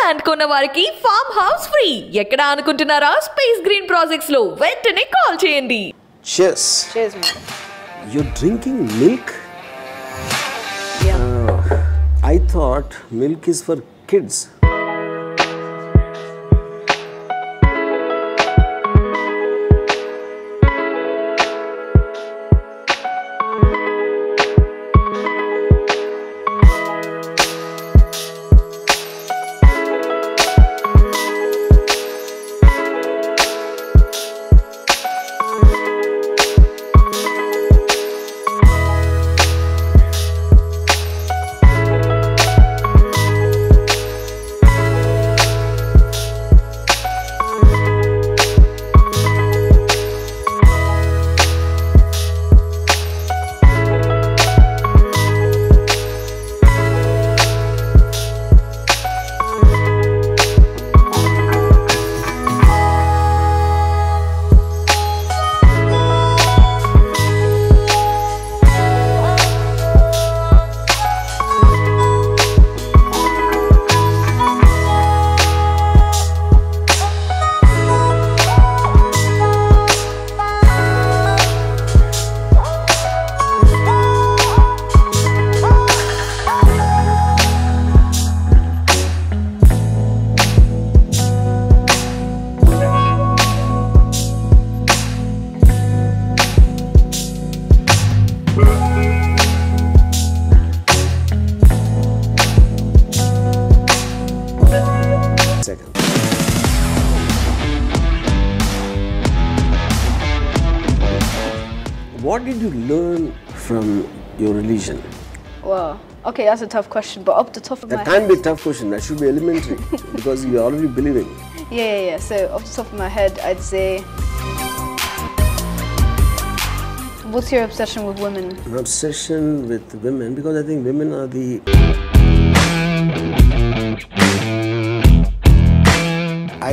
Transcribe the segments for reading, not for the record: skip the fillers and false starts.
Land కొన్న వారికి farm house free. ఎక్కడ అనుకుంటున్నారా? స్పేస్ గ్రీన్ ప్రాజెక్ట్స్ లో వెంటనే కాల్ చేయండి. Cheers. Cheers, man. You're drinking milk? Yeah. I thought milk is for kids. What did you learn from your religion? Well, okay, that's a tough question, but up the top of my That head... can't be a tough question, that should be elementary because you're already believing. Yeah. So off the top of my head, I'd say... What's your obsession with women? An obsession with women because I think women are the...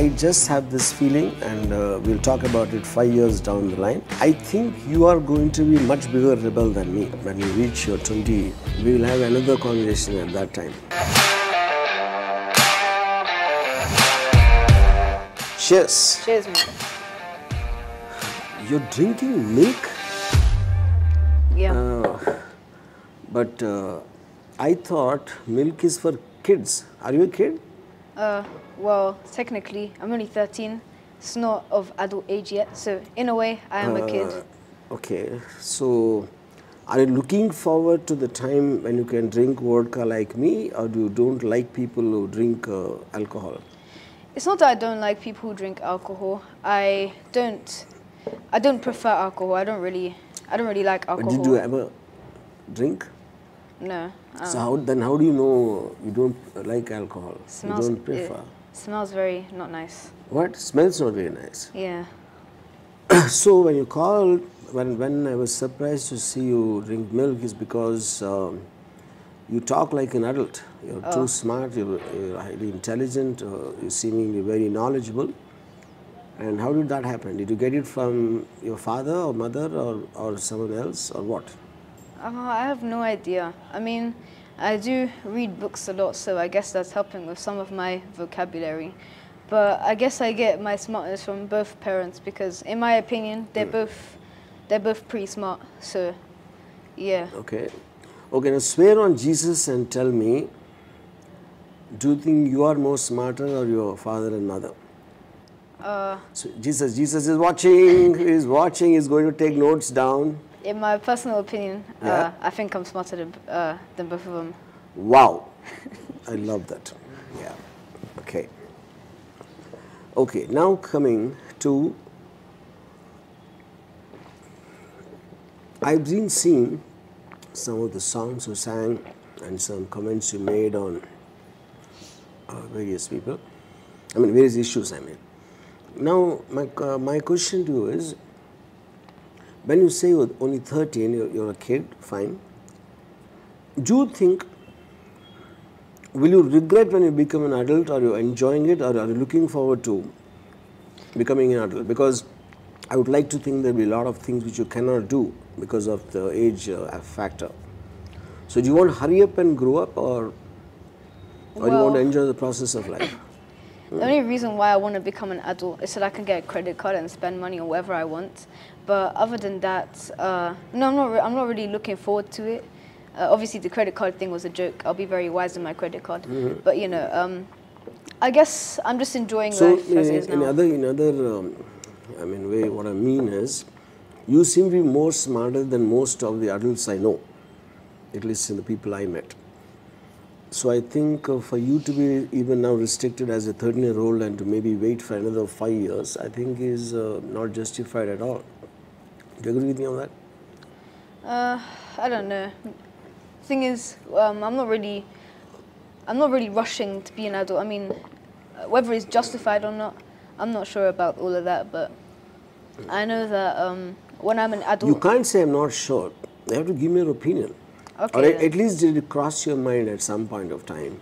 I just have this feeling, and we'll talk about it 5 years down the line. I think you are going to be much bigger rebel than me. When you reach your 20, we will have another conversation at that time. Cheers. Cheers, man. You're drinking milk? Yeah. But I thought milk is for kids. Are you a kid? Well, technically, I'm only 13. It's not of adult age yet, so in a way, I am a kid. Okay, so are you looking forward to the time when you can drink vodka like me, or you don't like people who drink alcohol? It's not that I don't like people who drink alcohol. I don't prefer alcohol. I don't really like alcohol. But did you ever drink? No. So how do you know you don't like alcohol? You don't prefer? It smells very not nice. What? Smells not very nice. Yeah. So when you called, when I was surprised to see you drink milk is because you talk like an adult. You're too smart, you're highly intelligent, you're seemingly very knowledgeable. And how did that happen? Did you get it from your father or mother or someone else or what? I have no idea. I mean, I do read books a lot, so I guess that's helping with some of my vocabulary. But I guess I get my smartness from both parents because, in my opinion, they're both pretty smart. So, yeah. Okay. Okay. Now swear on Jesus and tell me. Do you think you are more smarter or your father and mother? So Jesus is watching. He's watching. He's going to take notes down. In my personal opinion, I think I'm smarter than both of them. Wow. I love that. Yeah. Okay. Okay, now coming to... I've been seeing some of the songs you sang and some comments you made on various people. I mean, various issues, I mean. Now, my question to you is, when you say you're only 13, you're a kid, fine. Do you think, will you regret when you become an adult, or are you enjoying it, or are you looking forward to becoming an adult? Because I would like to think there will be a lot of things which you cannot do because of the age factor. So do you want to hurry up and grow up, or Or you want to Well- enjoy the process of life? The only reason why I want to become an adult is so that I can get a credit card and spend money on whatever I want. But other than that, no, I'm not really looking forward to it. Obviously, the credit card thing was a joke. I'll be very wise in my credit card. But you know, I guess I'm just enjoying So, life as it is in now. other, I mean, way, what I mean is, you seem to be more smarter than most of the adults I know, at least in the people I met. So I think for you to be even now restricted as a 13-year-old and to maybe wait for another 5 years, I think is not justified at all. Do you agree with me on that? I don't know. Thing is, I'm not really rushing to be an adult. I mean, whether it's justified or not, I'm not sure about all of that. But I know that when I'm an adult, You can't say I'm not sure. You have to give me your opinion. Okay, Or then. at least did it cross your mind at some point of time?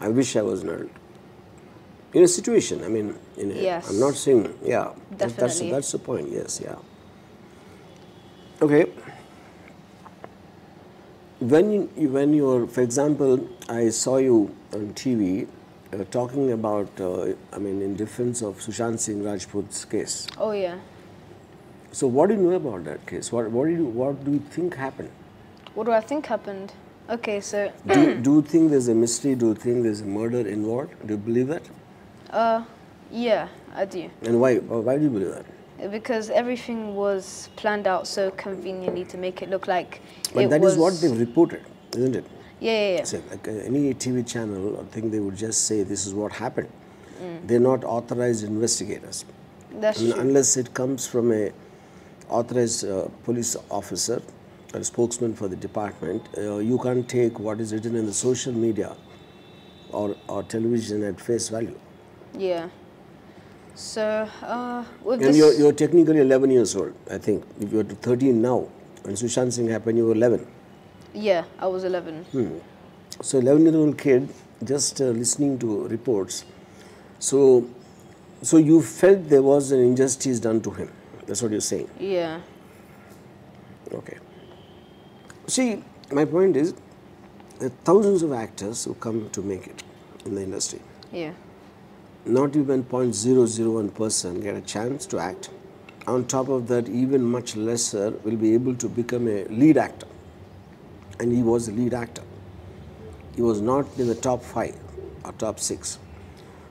I wish I was an adult. In a situation, I mean, Yes. I'm not saying, yeah, Definitely. that's the point, yes, yeah. Okay. When you're, for example, I saw you on TV talking about, I mean, in defense of Sushant Singh Rajput's case. oh yeah. So what do you know about that case? What do you think happened? What do I think happened? Okay, so Do you think there's a mystery? Do you think there's a murder involved? Do you believe that? yeah, I do. And why? Why do you believe that? Because everything was planned out so conveniently to make it look like But it that was. is what they've reported, isn't it? Yeah. So, like any TV channel, I think they would just say this is what happened. They're not authorized investigators. That's true. Unless it comes from a authorized police officer or spokesman for the department, you can't take what is written in the social media or television at face value. Yeah. So with And this, you're technically 11 years old, I think. If you're 13 now, when Sushant Singh happened, you were 11. yeah, I was 11. So 11-year-old kid, just listening to reports. So you felt there was an injustice done to him. That's what you're saying. Yeah. Okay. See, my point is, there are thousands of actors who come to make it in the industry. Yeah. Not even 0.001% get a chance to act. On top of that, even much lesser will be able to become a lead actor. And he was a lead actor. He was not in the top 5 or top 6.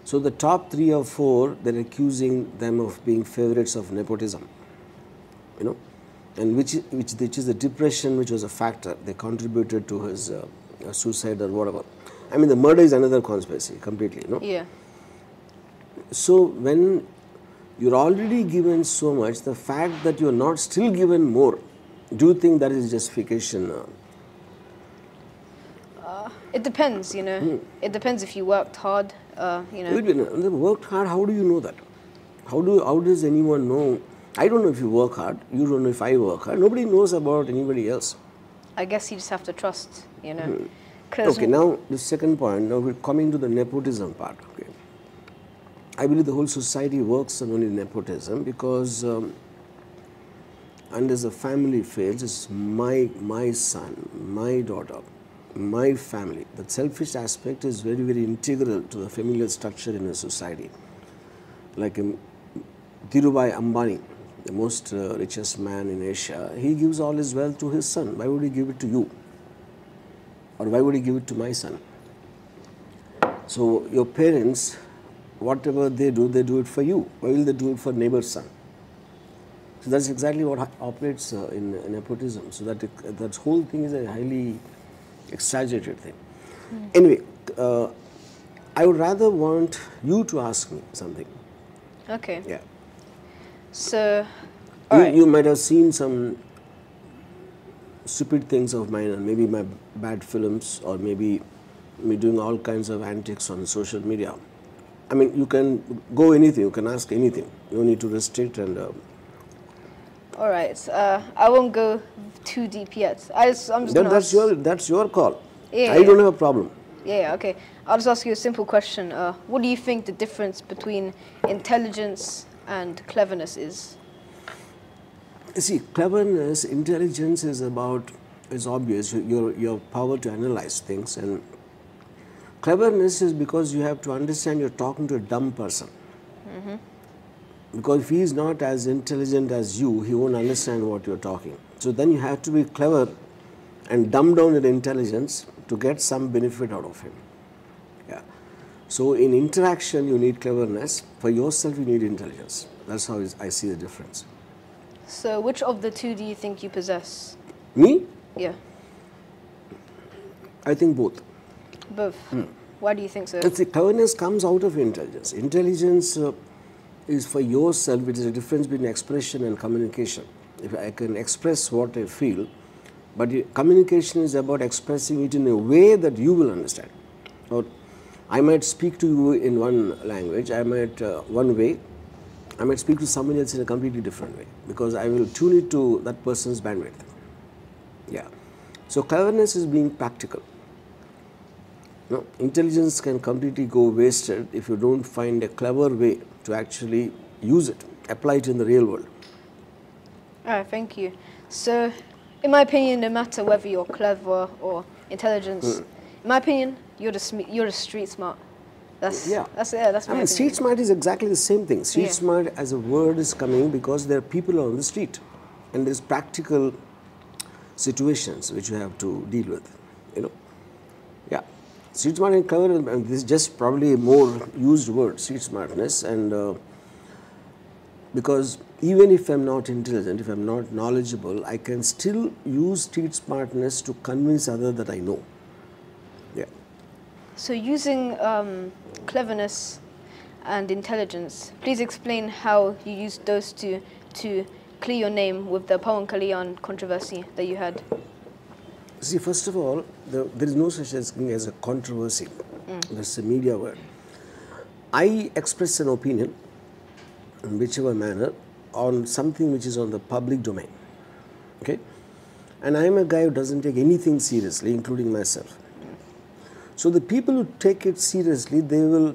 So the top 3 or 4, they're accusing them of being favorites of nepotism. You know, and which is the depression, which was a factor. They contributed to his suicide or whatever. I mean, the murder is another conspiracy completely. No. Yeah. So when you're already given so much, the fact that you're not still given more, do you think that is justification? It depends, you know. It depends if you worked hard, you know. Wait a minute, they worked hard. How do you know that? How does anyone know? I don't know if you work hard. You don't know if I work hard. Nobody knows about anybody else. I guess you just have to trust, you know. 'Cause Okay, now the second point. Now we're coming to the nepotism part. Okay, I believe the whole society works on only nepotism because unless the family fails, it's my son, my daughter, my family. The selfish aspect is very, very integral to the familial structure in a society. Like Dhirubhai Ambani, the most richest man in Asia, he gives all his wealth to his son. Why would he give it to you? Or why would he give it to my son? So your parents, whatever they do it for you. Why will they do it for neighbor's son? So that's exactly what operates in nepotism. So that whole thing is a highly exaggerated thing. Anyway, I would rather want you to ask me something. Okay. Yeah. So, all right. You might have seen some stupid things of mine, and maybe my bad films, or maybe me doing all kinds of antics on social media. I mean, you can go anything, you can ask anything. You don't need to restrict and... All right. I won't go too deep yet. I'm just gonna ask, that's your call. Yeah, I don't have a problem. Yeah, okay. I'll just ask you a simple question. What do you think the difference between intelligence and cleverness is? You see, cleverness, intelligence is obvious, your power to analyze things and Cleverness is because you have to understand you're talking to a dumb person. Because if he is not as intelligent as you, he won't understand what you're talking. So then you have to be clever and dumb down your intelligence to get some benefit out of him. Yeah. So in interaction, you need cleverness. For yourself, you need intelligence. That's how I see the difference. So which of the two do you think you possess? Me? Yeah. I think both. Both. Why do you think so? The cleverness comes out of intelligence. Intelligence is for yourself, which is a difference between expression and communication. If I can express what I feel, but communication is about expressing it in a way that you will understand. Or I might speak to you in one language, I might one way, I might speak to someone else in a completely different way, because I will tune it to that person's bandwidth. Yeah. So cleverness is being practical. No, intelligence can completely go wasted if you don't find a clever way to actually use it, apply it in the real world. All right, thank you. So, in my opinion, no matter whether you're clever or intelligent, in my opinion, you're the street smart. That's my opinion. Street smart is exactly the same thing. Street smart as a word is coming because there are people on the street, and there's practical situations which you have to deal with. You know, yeah. Street smart and clever, and this is just probably a more used word, street smartness, and because even if I'm not intelligent, if I'm not knowledgeable, I can still use street smartness to convince others that I know. Yeah. So using cleverness and intelligence, please explain how you used those two to clear your name with the Pawan Kalyan controversy that you had. See, first of all, there is no such thing as a controversy. That's a media word. I express an opinion in whichever manner on something which is on the public domain. Okay? And I am a guy who doesn't take anything seriously, including myself. So the people who take it seriously, they will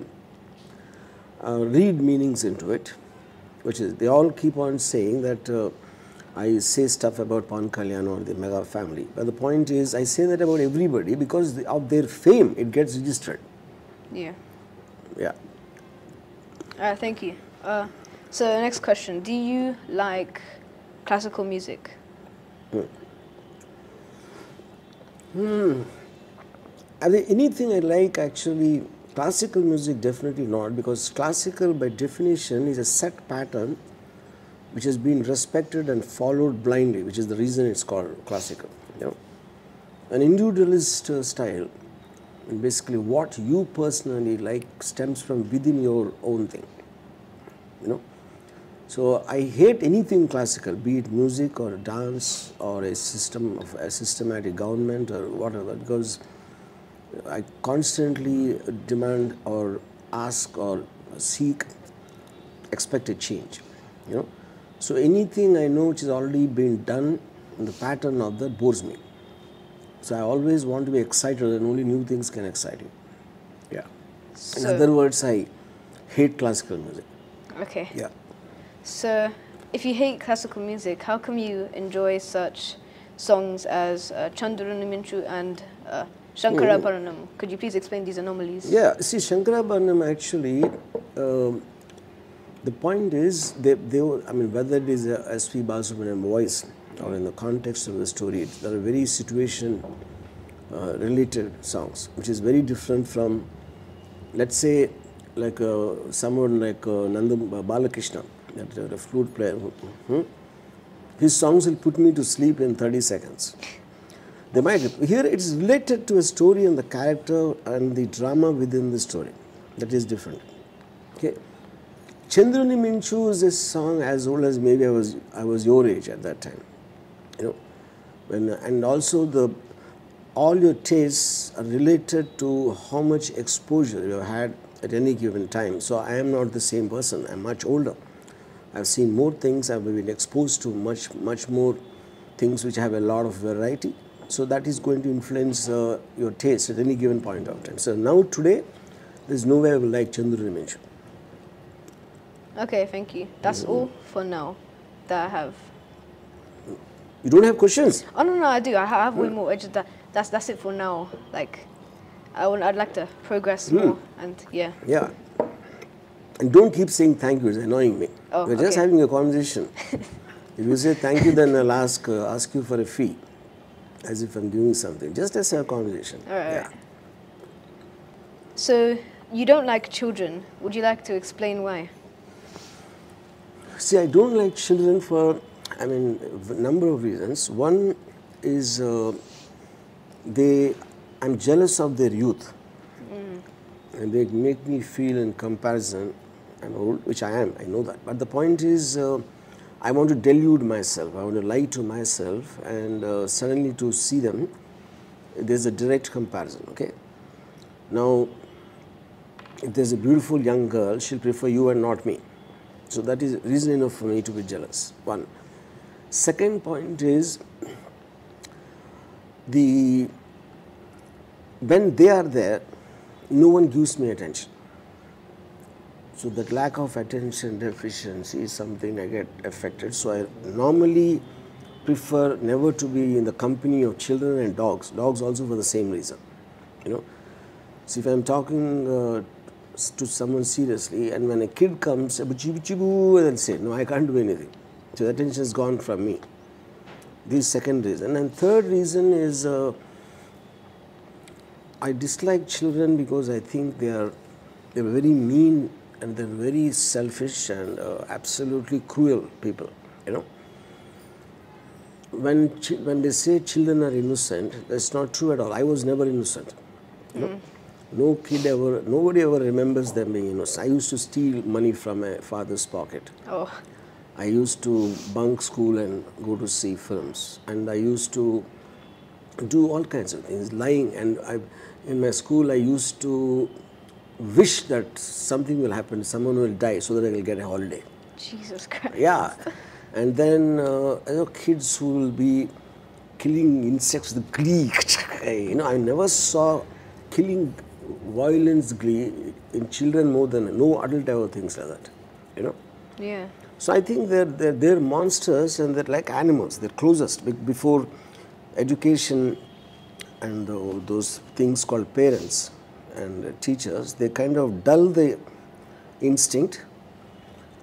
read meanings into it, which is, they all keep on saying that I say stuff about Pawan Kalyan or the mega family. But the point is, I say that about everybody because of their fame, it gets registered. Yeah. Yeah. Thank you. So next question, do you like classical music? Anything I like, actually, classical music definitely not, because classical by definition is a set pattern which has been respected and followed blindly, which is the reason it's called classical. You know, an individualist style, and basically what you personally like stems from within your own thing. You know, so I hate anything classical, be it music or dance or a system of a systematic government or whatever, because I constantly demand or ask or seek expected change. You know. So anything I know which has already been done, the pattern of that bores me. So I always want to be excited, and only new things can excite me. Yeah. So, in other words, I hate classical music. Okay. Yeah. So if you hate classical music, how come you enjoy such songs as Chandranaminshu and Shankara Paranam? Could you please explain these anomalies? Yeah. See, Shankara Paranam actually. The point is, they were, I mean, whether it is a S.P. Balasubramanian voice or in the context of the story, they are very situation-related songs, which is very different from, let's say, like someone like Nanda Balakrishna, the flute player. His songs will put me to sleep in 30 seconds. They might. Here, it is related to a story and the character and the drama within the story. That is different. Okay. Chandranaminshu is a song as old as maybe I was your age at that time, you know, and also all your tastes are related to how much exposure you have had at any given time. So I am not the same person. I'm much older. I've seen more things. I've been exposed to much more things which have a lot of variety. So that is going to influence your taste at any given point of time. So now today, there's no way I will like Chandranaminshu. Okay, thank you. That's all for now that I have. You don't have questions? Oh no, I do. I have way more. It's just that's it for now. Like, I'd like to progress more, and yeah. Yeah. And don't keep saying thank you, it's annoying me. Oh, We're just okay. having a conversation. If you say thank you, then I'll ask you for a fee, as if I'm doing something. Just as a conversation. All right. Yeah. So you don't like children. Would you like to explain why? See, I don't like children for, I mean, a number of reasons. One is I'm jealous of their youth. And they make me feel in comparison, I'm old, which I am, I know that. But the point is, I want to delude myself, I want to lie to myself, and suddenly to see them, there's a direct comparison, okay? Now, if there's a beautiful young girl, she'll prefer you and not me. So that is reason enough for me to be jealous, one. Second point is, when they are there, no one gives me attention. So that lack of attention deficiency is something I get affected. So I normally prefer never to be in the company of children and dogs. Dogs also for the same reason, you know. So if I'm talking to someone seriously, and when a kid comes, and then say, no, I can't do anything. So the attention is gone from me. This is second reason. And third reason is I dislike children because I think they're very mean and they're very selfish and absolutely cruel people, you know. When they say children are innocent, that's not true at all. I was never innocent, you know. No kid ever, nobody ever remembers them being innocent. I used to steal money from my father's pocket. Oh. I used to bunk school and go to see films, and I used to do all kinds of things, lying. And in my school, I used to wish that something will happen, someone will die, so that I will get a holiday. Jesus Christ. Yeah, and then kids who will be killing insects with glee. You know, I never saw killing violence glee in children more than no adult ever thinks like that. You know. Yeah. So I think they're monsters and they're like animals. They're closest before education and those things called parents and teachers. They kind of dull the instinct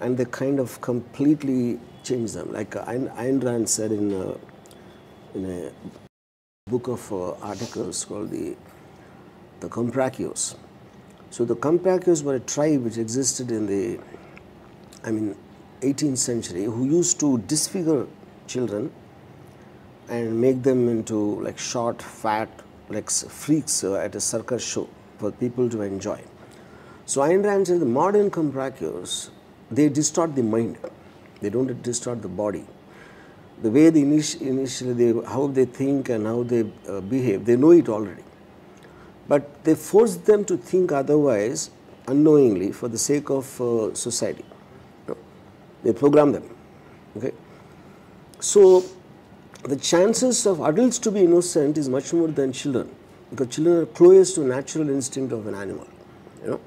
and they kind of completely change them. Like Ayn Rand said in a book of articles called the Comprachos. So the Comprachos were a tribe which existed in the 18th century, who used to disfigure children and make them into like short, fat, like freaks at a circus show for people to enjoy. So Ayn Rand said the modern Comprachos, they distort the mind. They don't distort the body. The way they initially, how they think and how they behave, they know it already. But they force them to think otherwise unknowingly for the sake of society. They program them, okay? So the chances of adults to be innocent is much more than children, because children are closest to natural instinct of an animal, you know?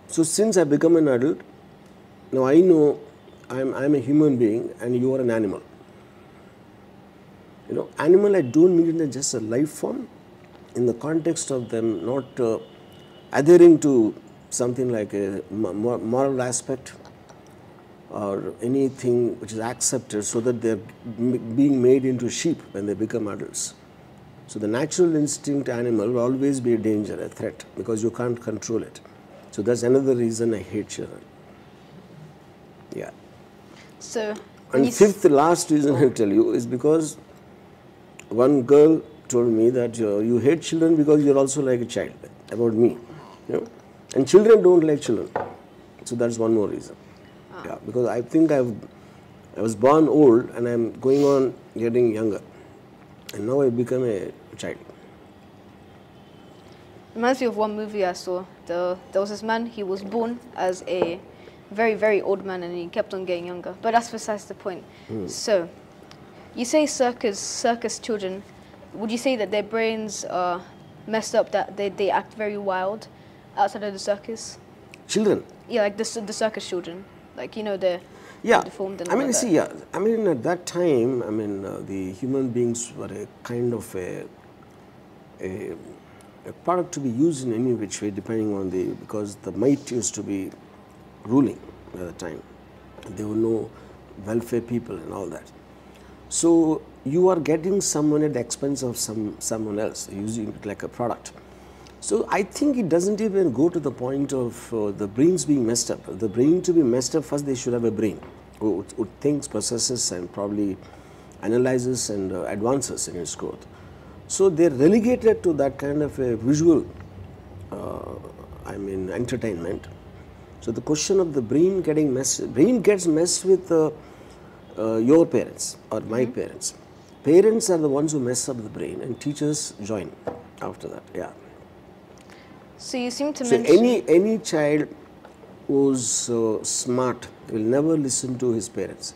So since I become an adult, now I know I'm a human being and you are an animal. You know, animal I don't mean it as just a life form in the context of them not adhering to something like a moral aspect or anything which is accepted, so that they're being made into sheep when they become adults. So the natural instinct animal will always be a danger, a threat, because you can't control it. So that's another reason I hate children. Yeah. So, and fifth, last reason I'll tell you is because one girl told me that you hate children because you're also like a child, about me, you know. And children don't like children. So that's one more reason. Yeah, because I think I was born old and I'm going on getting younger. And now I become a child. Reminds me of one movie I saw. There was this man, he was born as a very, very old man and he kept on getting younger. But that's besides the point. So, you say circus children. Would you say that their brains are messed up, that they act very wild outside of the circus? Children? Yeah, like the circus children. Like, you know, they're deformed and I mean, all see, that. yeah. I mean, at that time, I mean, the human beings were a kind of a product to be used in any which way, depending on because the might used to be ruling at the time. There were no welfare people and all that. So you are getting someone at the expense of someone else, using it like a product. So I think it doesn't even go to the point of the brains being messed up. The brain to be messed up, first they should have a brain who thinks, processes, and probably analyzes and advances in its growth. So they're relegated to that kind of a visual, entertainment. So the question of the brain getting messed, brain gets messed with your parents or my parents. Parents are the ones who mess up the brain, and teachers join after that. Yeah. So you seem to mention... So any child who's smart will never listen to his parents.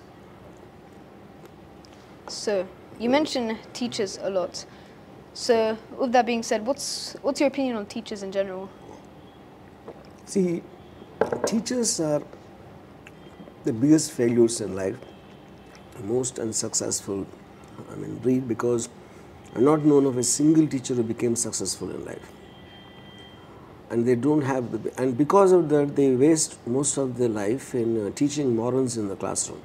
So you mention teachers a lot. So with that being said, what's your opinion on teachers in general? See, teachers are the biggest failures in life, most unsuccessful breed, because I'm not known of a single teacher who became successful in life. And they don't have and because of that, they waste most of their life in teaching morals in the classroom.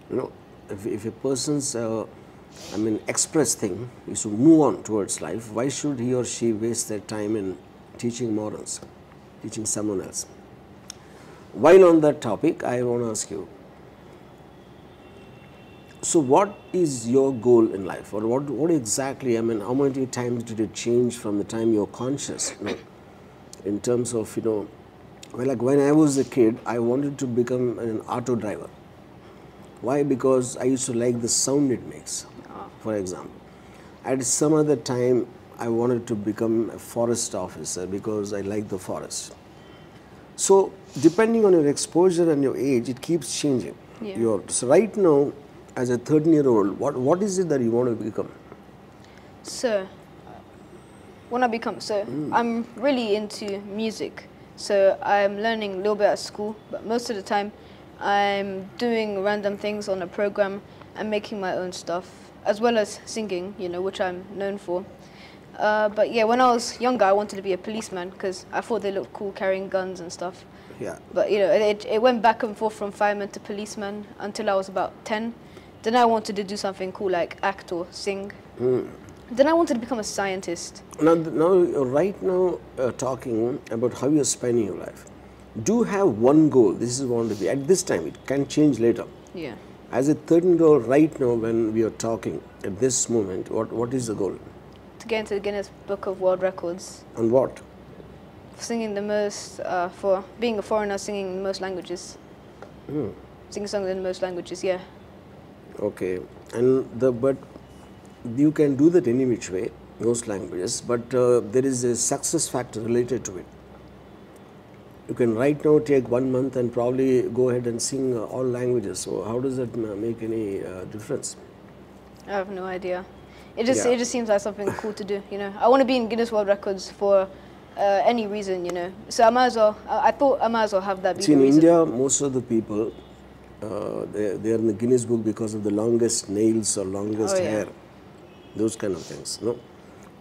You know, if a person's express thing is to move on towards life, why should he or she waste their time in teaching morals, teaching someone else? While on that topic, I want to ask you, so what is your goal in life, or what exactly, how many times did it change from the time you're conscious, in terms of, well, like when I was a kid, I wanted to become an auto driver. Why? Because I used to like the sound it makes, for example. At some other time, I wanted to become a forest officer because I like the forest. So, depending on your exposure and your age, it keeps changing. Yeah. So, right now, as a 13-year-old, what is it that you want to become? So, when I become, I'm really into music. So, I'm learning a little bit at school, but most of the time, I'm doing random things on a program and making my own stuff, as well as singing, which I'm known for. But yeah, when I was younger, I wanted to be a policeman because I thought they looked cool carrying guns and stuff. Yeah. But it went back and forth from fireman to policeman until I was about 10. Then I wanted to do something cool like act or sing. Then I wanted to become a scientist. Now right now, talking about how you're spending your life. Do you have one goal? This is what to be at this time. It can change later. Yeah. As a 13-year-old right now, when we are talking at this moment, what is the goal? To get into the Guinness Book of World Records. On what? Singing the most, for being a foreigner, singing in most languages. Singing songs in most languages, yeah. Okay, but you can do that any which way, most languages, but there is a success factor related to it. You can right now take 1 month and probably go ahead and sing all languages. So how does that make any difference? I have no idea. It just seems like something cool to do. I want to be in Guinness World Records for any reason. So I might as well. I thought I might as well have that. Be See, the in reason. India, most of the people they are in the Guinness Book because of the longest nails or longest hair, those kind of things. No,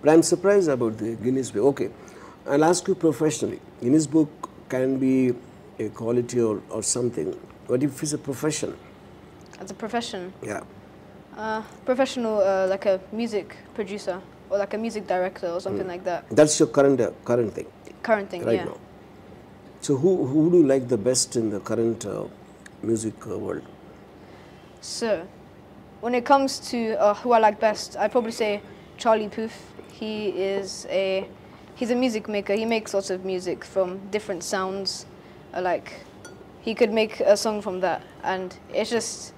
but I'm surprised about the Guinness Book. Okay, I'll ask you professionally. Guinness Book can be a quality or something, but if it's a profession. As a profession. Yeah. Professional, like a music producer or like a music director or something like that. That's your current thing. Current thing, right yeah. now. So who do you like the best in the current music world? So, when it comes to who I like best, I'd probably say Charlie Puth. He's a music maker. He makes lots of music from different sounds. Like, he could make a song from that, and it just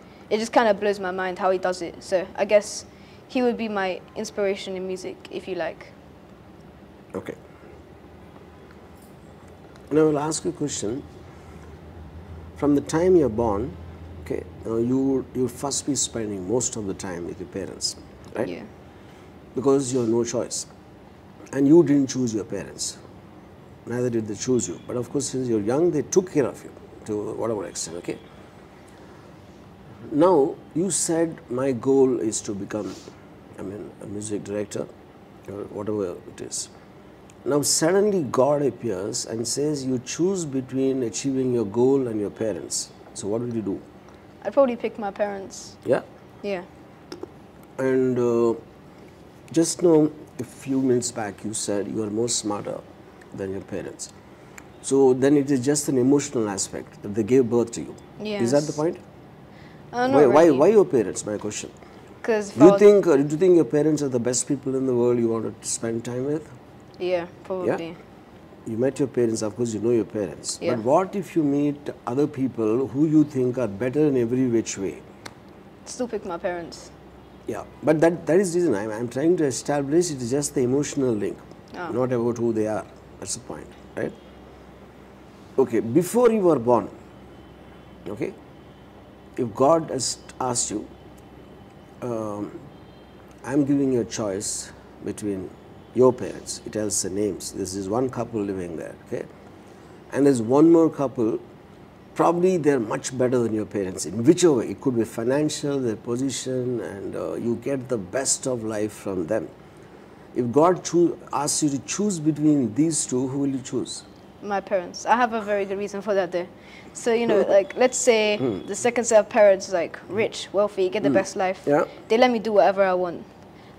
kind of blows my mind how he does it. So I guess he would be my inspiration in music, if you like. Okay. Now I'll ask you a question. From the time you're born, okay, you first be spending most of the time with your parents, right? Yeah. Because you have no choice. And you didn't choose your parents. Neither did they choose you. But of course, since you're young, they took care of you to whatever extent, okay? Now, you said my goal is to become, a music director. or whatever it is. Now suddenly God appears and says you choose between achieving your goal and your parents. So what will you do? I'd probably pick my parents. Yeah? Yeah. And just now, a few minutes back, you said you are more smarter than your parents. So then it is just an emotional aspect that they gave birth to you. Yes. Is that the point? Not Why really. your parents, my question? Because Do you think your parents are the best people in the world you wanted to spend time with? Yeah, probably. Yeah? You met your parents, of course you know your parents. Yeah. But what if you meet other people who you think are better in every which way? Still pick my parents. Yeah, but that is the reason I'm trying to establish it is just the emotional link, not about who they are. That's the point, right? Okay, before you were born, okay, if God has asked you, I'm giving you a choice between your parents, it tells the names, this is one couple living there, okay, and there's one more couple, probably they're much better than your parents in whichever way. It could be financial, their position, and you get the best of life from them. If God asks you to choose between these two, who will you choose? My parents. I have a very good reason for that, though. So, you know, like, let's say the second set of parents, like, rich, wealthy, get the best life. Yeah. They let me do whatever I want.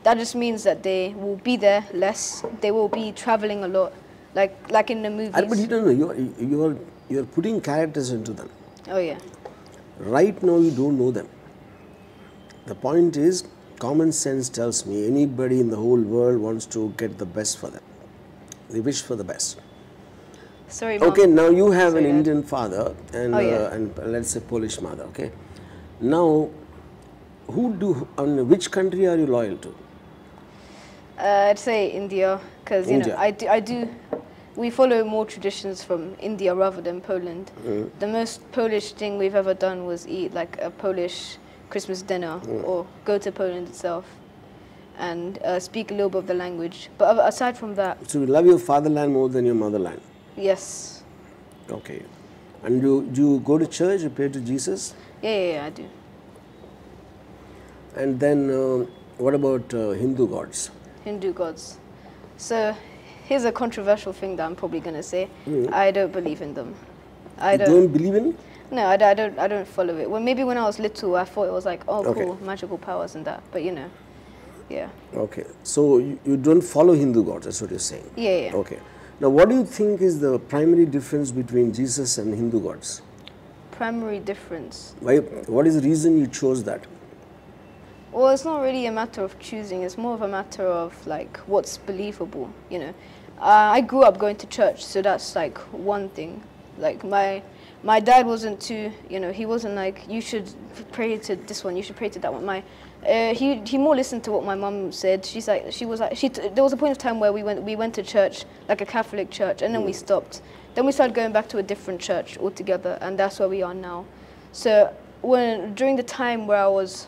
That just means that they will be there less. They will be traveling a lot, like in the movies. But you don't know, you're putting characters into them. Oh, yeah. Right now, you don't know them. The point is, common sense tells me anybody in the whole world wants to get the best for them. They wish for the best. Sorry, Mom. Okay, now you have Sorry, an Dad. Indian father and, and let's say Polish mother, okay? Now, which country are you loyal to? I'd say India, because, you know, India. we follow more traditions from India rather than Poland. The most Polish thing we've ever done was eat like a Polish Christmas dinner or go to Poland itself and speak a little bit of the language. But aside from that... So you love your fatherland more than your motherland? Yes. Okay. And do you go to church, you pray to Jesus? Yeah, I do. And then what about Hindu gods? Hindu gods. So here's a controversial thing that I'm probably going to say. I don't believe in them. You don't believe in? No, I don't follow it. Well, maybe when I was little, I thought it was like, oh, cool, magical powers and that. But, you know, yeah. Okay. So you don't follow Hindu gods, that's what you're saying? Yeah. Okay. Now, what do you think is the primary difference between Jesus and Hindu gods? Primary difference? What is the reason you chose that? Well, it's not really a matter of choosing. It's more of a matter of, like, what's believable, you know. I grew up going to church, so that's, like, one thing. Like, my dad wasn't too, you know, he wasn't like, you should pray to this one, you should pray to that one. He more listened to what my mum said. There was a point of time where we went to church, like a Catholic church, and then we stopped. Then we started going back to a different church altogether, and that's where we are now. So during the time where I was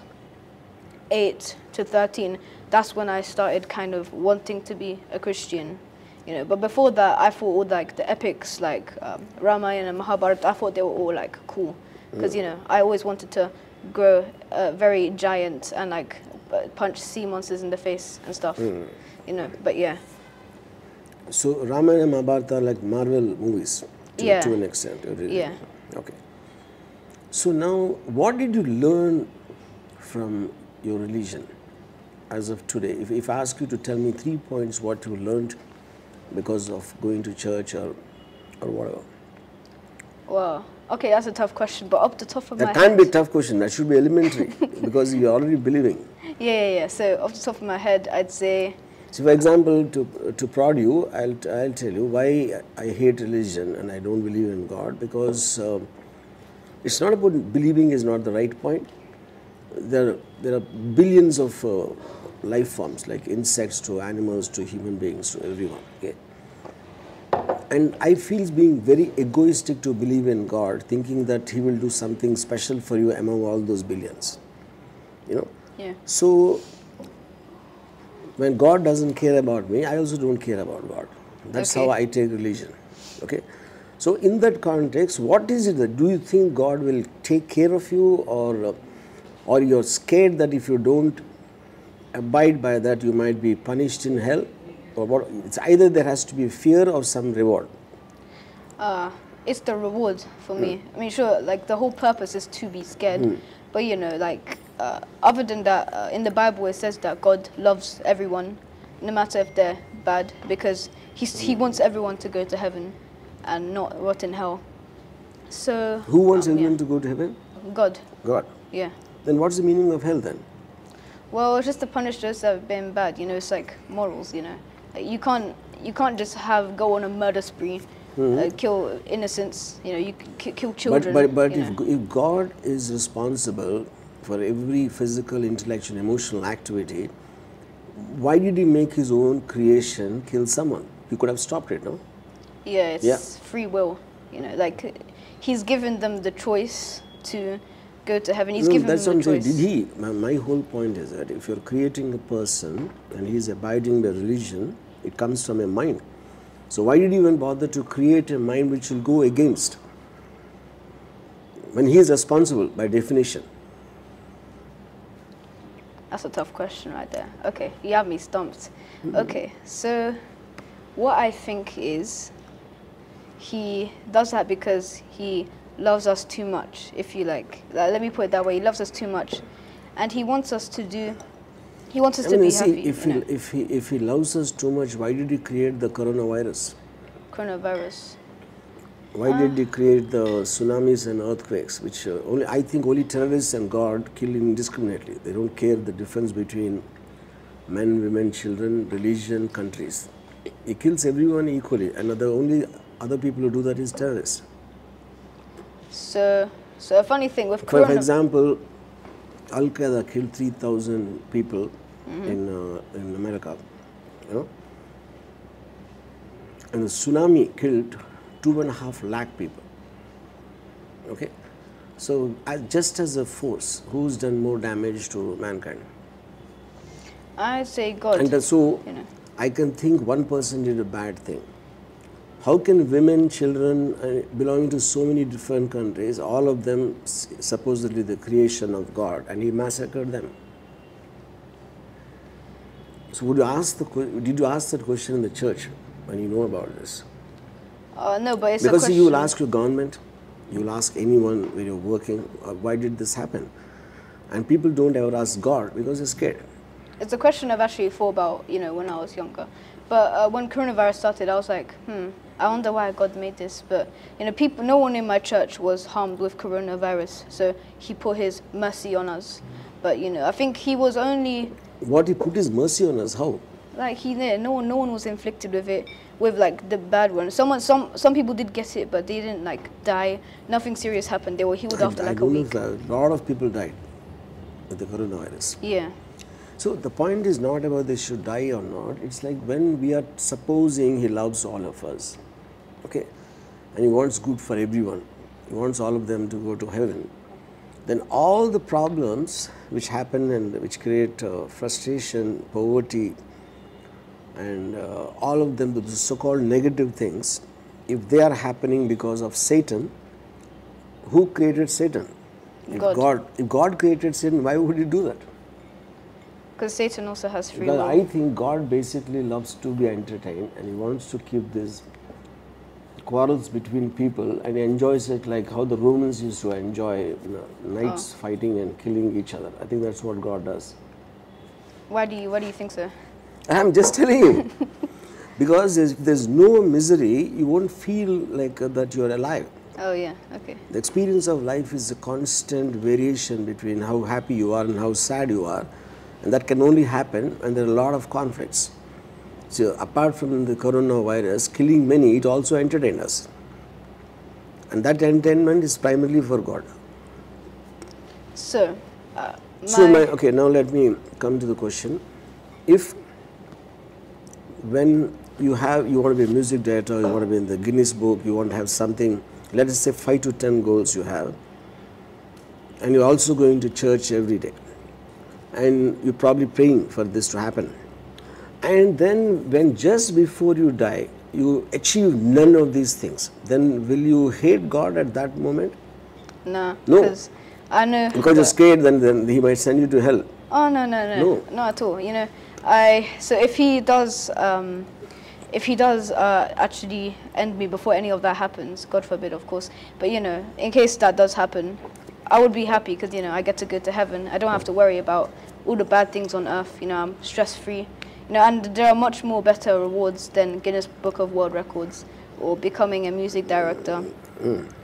8 to 13, that's when I started kind of wanting to be a Christian, you know. But before that, I thought all like the epics, like Ramayana and Mahabharata, I thought they were all like cool, because you know I always wanted to grow very giant and like punch sea monsters in the face and stuff, you know. But yeah. So Ramayana and Mahabharata are like Marvel movies to an extent. Yeah. Okay. So now, what did you learn from your religion as of today? If I ask you to tell me 3 points what you learned because of going to church or whatever. Well, okay, that's a tough question, but up the top of my head... That can't be a tough question, that should be elementary because you're already believing. Yeah. So off the top of my head, I'd say... So for example, to prod you, I'll tell you why I hate religion and I don't believe in God, because it's not about believing is not the right point. There are billions of life forms, like insects to animals to human beings to everyone. Okay? And I feel being very egoistic to believe in God, thinking that He will do something special for you among all those billions. You know? Yeah. So when God doesn't care about me, I also don't care about God. That's how I take religion. Okay? So in that context, what is it that do you think God will take care of you, or you're scared that if you don't abide by that, you might be punished in hell, or what? It's either there has to be fear or some reward. It's the reward for me. I mean, sure, like the whole purpose is to be scared, but you know, like other than that, in the Bible it says that God loves everyone, no matter if they're bad, because He wants everyone to go to heaven, and not rot in hell. So who wants everyone to go to heaven? God. God. Yeah. Then what's the meaning of hell then? Well, it's just to punish those that have been bad. You know, it's like morals. You know, like you can't just go on a murder spree. Kill innocents, you know, you kill children. But if God is responsible for every physical, intellectual, emotional activity, why did He make His own creation kill someone? He could have stopped it, no? Yeah, it's free will. You know, like He's given them the choice to go to heaven. He's given them the choice. Did He? My whole point is that if you're creating a person and he's abiding by religion, it comes from a mind. So why did He even bother to create a mind which will go against, when He is responsible by definition? That's a tough question right there. Okay, you have me stumped. Okay, so what I think is He does that because He loves us too much, if you like. Let me put it that way. He loves us too much, and He wants us to do. He wants us to be happy. If he loves us too much, why did He create the coronavirus? Coronavirus. Why did He create the tsunamis and earthquakes, which I think only terrorists and God kill indiscriminately. They don't care the difference between men, women, children, religion, countries. He kills everyone equally, and the only other people who do that is terrorists. So a funny thing with For example, Al-Qaeda killed 3,000 people in America, you know, and the tsunami killed 2.5 lakh people. Okay, so just as a force, who's done more damage to mankind? I'd say God. And so, you know, I can think one person did a bad thing. How can women, children belonging to so many different countries, all of them supposedly the creation of God, and He massacred them? So did you ask that question in the church when you know about this? No, but it's because a question. You will ask your government, you will ask anyone where you're working, why did this happen? And people don't ever ask God because they're scared. It's a question I've actually thought about, you know, when I was younger. But when coronavirus started, I was like, I wonder why God made this. But, you know, no one in my church was harmed with coronavirus. So He put His mercy on us. But, you know, I think He was only... What He put His mercy on us? How? Like no one was inflicted with it, with like the bad one. Some people did get it, but they didn't like die. Nothing serious happened. They were healed after like a week. A lot of people died with the coronavirus. Yeah. So the point is not about they should die or not. It's like when we are supposing He loves all of us, okay, and He wants good for everyone. He wants all of them to go to heaven. Then all the problems which happen and which create frustration, poverty, and all of them, the so-called negative things, if they are happening because of Satan, who created Satan? God. If God created Satan, why would He do that? Because Satan also has free Because will. I think God basically loves to be entertained, and He wants to keep these quarrels between people, and He enjoys it like how the Romans used to enjoy knights fighting and killing each other. I think that's what God does. Why do you think so? I'm just telling you. Because if there's no misery, you won't feel like that you're alive. Oh yeah, okay. The experience of life is a constant variation between how happy you are and how sad you are. And that can only happen when there are a lot of conflicts. So apart from the coronavirus killing many, it also entertained us. And that entertainment is primarily for God. So, okay, now let me come to the question. If when you want to be a music director, you want to be in the Guinness book, you want to have something, let us say 5 to 10 goals you have, and you're also going to church every day, and you're probably praying for this to happen, and then when just before you die, you achieve none of these things, then will you hate God at that moment? No. No. Because I know. Because you're scared, then He might send you to hell. Oh no, not at all. You know, so if he does actually end me before any of that happens, God forbid, of course. But you know, in case that does happen, I would be happy because you know I get to go to heaven. I don't have to worry about all the bad things on earth. You know, I'm stress free. You know, and there are much more better rewards than Guinness Book of World Records or becoming a music director.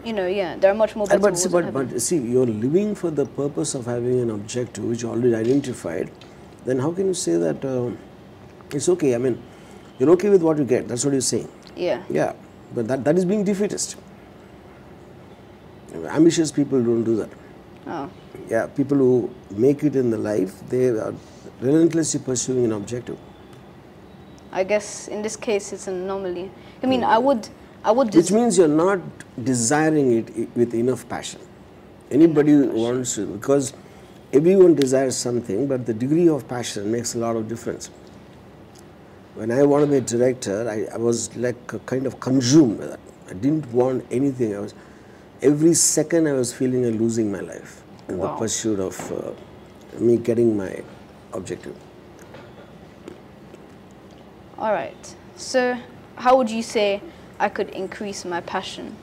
You know, yeah, there are much more better rewards in heaven. But see, you're living for the purpose of having an objective which you already identified. Then how can you say that it's okay? I mean, you're okay with what you get. That's what you're saying. Yeah. Yeah, but that is being defeatist. Ambitious people don't do that. Oh. Yeah, people who make it in the life, they are relentlessly pursuing an objective. I guess in this case it's an anomaly. I mean, I would. Which means you're not desiring it with enough passion. Anybody wants to, because everyone desires something, but the degree of passion makes a lot of difference. When I wanted to be a director, I was like kind of consumed with that. I didn't want anything. Every second I was feeling like losing my life in the pursuit of me getting my objective. All right. So, how would you say I could increase my passion?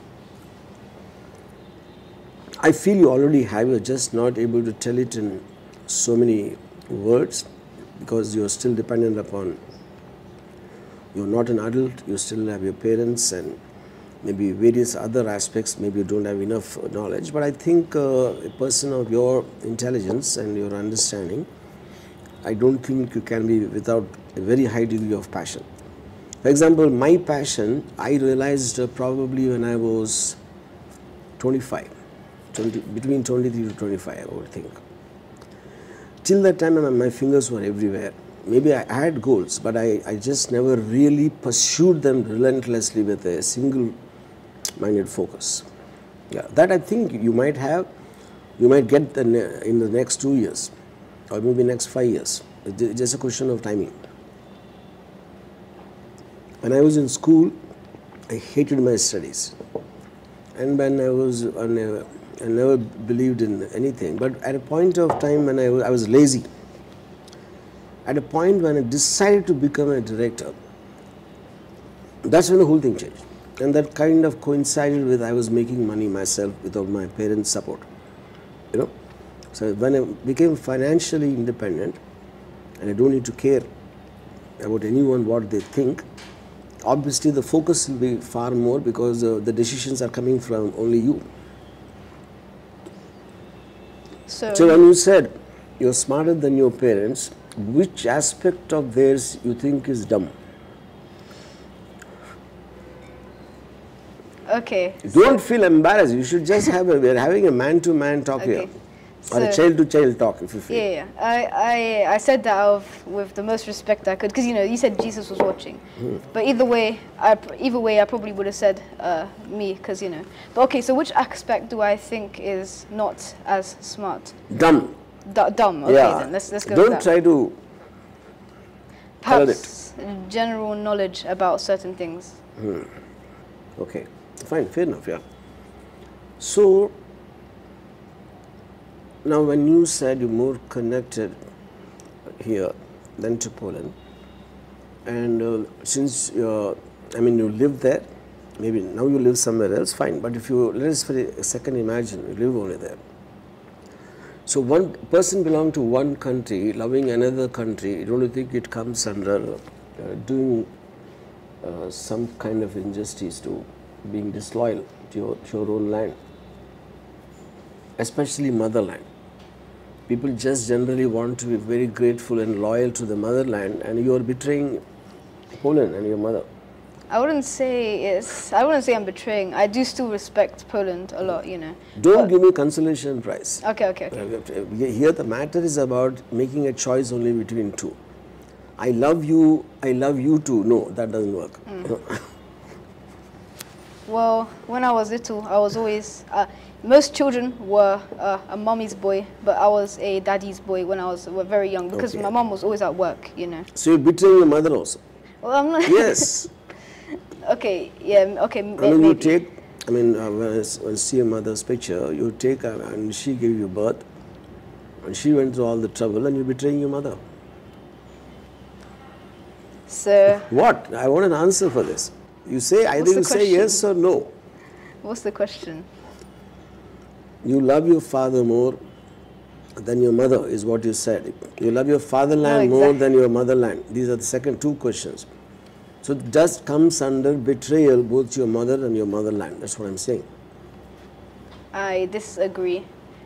I feel you already have. You're just not able to tell it in so many words because you're still dependent upon. You're not an adult. You still have your parents and maybe various other aspects. Maybe you don't have enough knowledge. But I think a person of your intelligence and your understanding, I don't think you can be without a very high degree of passion. For example, my passion, I realized probably when I was 25, between 23 to 25, I would think. Till that time, my fingers were everywhere. Maybe I had goals, but I just never really pursued them relentlessly with a single-minded focus. Yeah, that I think you might have, you might get in the next 2 years, or maybe next 5 years. It's just a question of timing. When I was in school, I hated my studies. And when I never believed in anything. But at a point of time when I was lazy, at a point when I decided to become a director, that's when the whole thing changed. And that kind of coincided with I was making money myself without my parents' support. You know? So when I became financially independent, and I don't need to care about anyone what they think, obviously the focus will be far more because the decisions are coming from only you. So when you said you're smarter than your parents, which aspect of theirs you think is dumb? Okay. Don't feel embarrassed. You should just we're having a man-to-man talk Okay. here. Or a child-to-child talk, if you feel. Yeah. I said that with the most respect I could, because you know you said Jesus was watching, but either way I probably would have said me, because you know. But okay, so which aspect do I think is not as smart? Dumb. Dumb. Okay, Yeah. then let's go. Don't with that. try to. Perhaps general knowledge about certain things. Okay, fine, fair enough. Yeah. So. Now, when you said you're more connected here than to Poland, and since you live there, maybe now you live somewhere else, fine. But if you, let us for a second imagine, you live only there. So one person belong to one country, loving another country, don't you think it comes under doing some kind of injustice to being disloyal to your own land? Especially motherland. People just generally want to be very grateful and loyal to the motherland, and you are betraying Poland and your mother. I wouldn't say I'm betraying. I do still respect Poland a lot, you know. Don't give me consolation prize. Okay. Here the matter is about making a choice only between two. I love you too. No, that doesn't work. Well, when I was little, I was always, most children were a mommy's boy, but I was a daddy's boy when I was very young because my mom was always at work, you know. So you're betraying your mother also? Well, I'm not. Yes. Okay, yeah, okay, when I see your mother's picture, you take, and she gave you birth, and she went through all the trouble, and you're betraying your mother. So What? I want an answer for this. You say either you say yes or no. what's the question? You love your father more than your mother, is what you said. You love your fatherland more than your motherland. These are the second two questions. So it just comes under betrayal, both your mother and your motherland. That's what I'm saying. I disagree,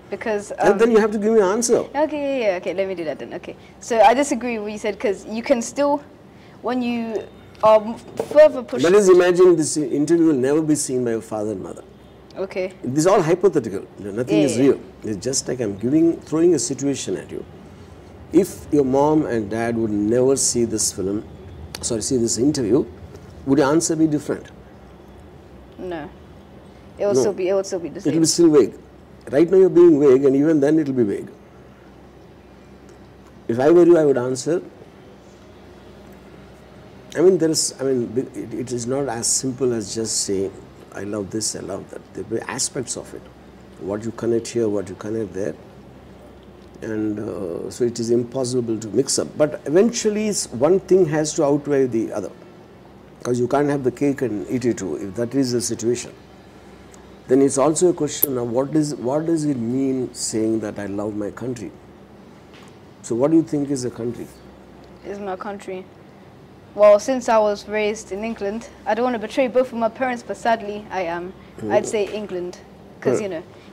because And then you have to give me an answer. okay, yeah, okay, let me do that then. Okay, so I disagree with what you said, because you can still, when you are further pushed. Let us imagine this interview will never be seen by your father and mother. Okay. This is all hypothetical. Nothing is real. It's just like I'm throwing a situation at you. If your mom and dad would never see this film, see this interview, would your answer be different? No. It will still be the same. It will be still vague. Right now you're being vague, and even then it will be vague. If I were you, I would answer. I mean, it is not as simple as just saying, I love this, I love that. There will be aspects of it. What you connect here, what you connect there. And so it is impossible to mix up. But eventually, one thing has to outweigh the other. Because you can't have the cake and eat it too, if that is the situation. Then it's also a question of what does it mean saying that I love my country? So what do you think is a country? Is my country. Well, since I was raised in England, I don't want to betray both of my parents, but sadly I am. I'd say England, because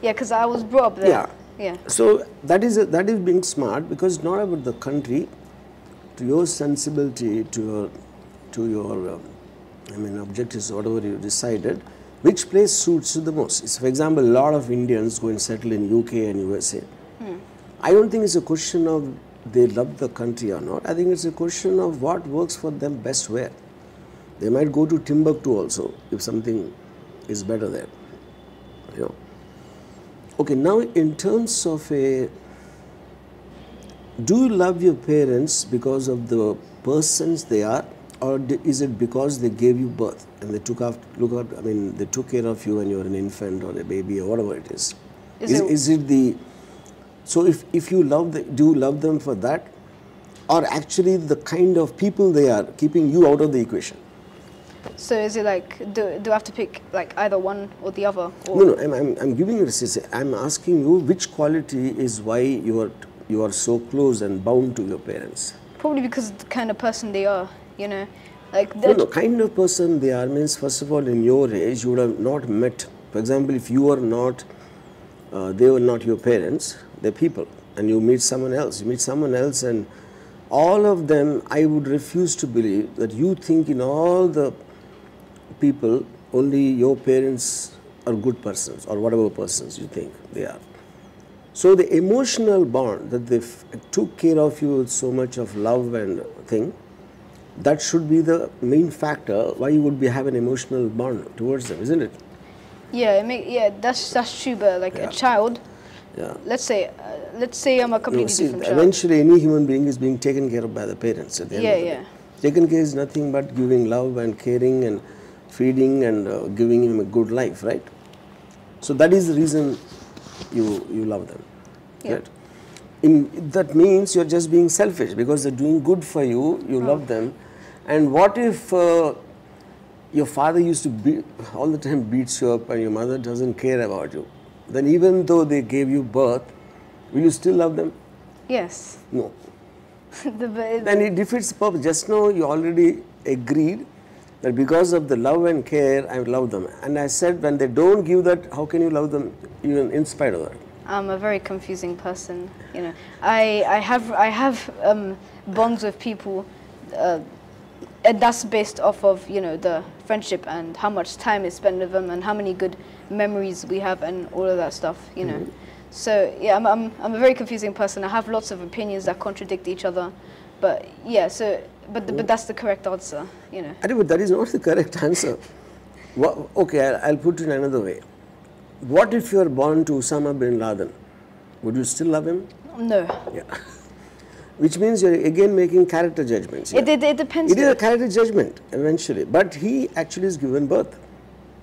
because I was brought up there. Yeah. So that is being smart, because it's not about the country, to your sensibility, to your objectives, whatever you decided, which place suits you the most. So for example, a lot of Indians go and settle in UK and USA. I don't think it's a question of they love the country or not. I think it's a question of what works for them best where. They might go to Timbuktu also if something is better there. Okay, now in terms of do you love your parents because of the persons they are, or is it because they gave you birth and they took care of you when you were an infant or a baby or whatever it is? So if you love do you love them for that, or actually the kind of people they are keeping you out of the equation? So is it like, do I have to pick like either one or the other? Or? No, I'm giving you I'm asking you which quality is why you are so close and bound to your parents. Probably because of the kind of person they are, like kind of person they are means, first of all, in your age you would have not met. For example, if you are not, they were not your parents, they're people, and you meet someone else. And all of them, I would refuse to believe that you think in all the people, only your parents are good persons, or whatever persons you think they are. So the emotional bond that they took care of you with so much of love and thing, that should be the main factor why you would have an emotional bond towards them, isn't it? Yeah, that's true. But like a child, let's say I'm a completely different child. Eventually, any human being is being taken care of by the parents. At the end of the day. Taken care is nothing but giving love and caring and feeding and giving him a good life, right? So that is the reason you love them. Right? That means you're just being selfish because they're doing good for you. You love them, and what if your father used to all the time beats you up and your mother doesn't care about you? Then even though they gave you birth, will you still love them? Yes. No. Then it defeats the purpose. Just now you already agreed that because of the love and care, I love them. And I said when they don't give that, how can you love them even in spite of that? I'm a very confusing person. I have bonds with people, and that's based off of the friendship and how much time is spent with them and how many good memories we have and all of that stuff. So yeah, I'm a very confusing person. I have lots of opinions that contradict each other, but yeah. But that's the correct answer. But that is not the correct answer. Okay, I'll put it in another way. What if you are born to Osama bin Laden? Would you still love him? No. Yeah. Which means you're again making character judgments. It depends. It is a character judgment eventually, but he actually is given birth.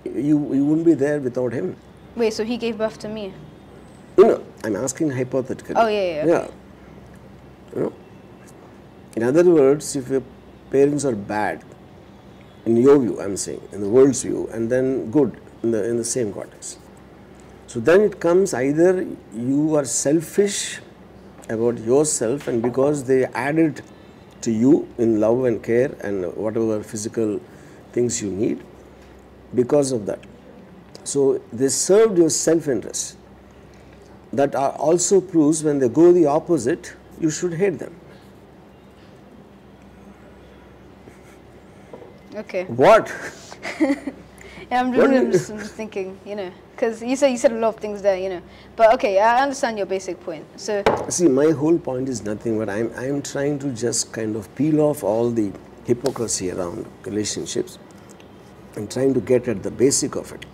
You wouldn't be there without him. Wait, so he gave birth to me? No, I'm asking hypothetically. Oh, yeah. Yeah. You know, in other words, if your parents are bad, in your view, I'm saying, in the world's view, and then good in the same context. So then it comes either you are selfish about yourself, and because they added to you in love and care and whatever physical things you need, because of that. So they served your self-interest. That also proves when they go the opposite, you should hate them. Okay. What? Yeah, I'm just thinking, you know, because you said a lot of things there, you know. But okay, I understand your basic point. So see, my whole point is nothing, but I'm trying to just kind of peel off all the hypocrisy around relationships and trying to get at the basic of it.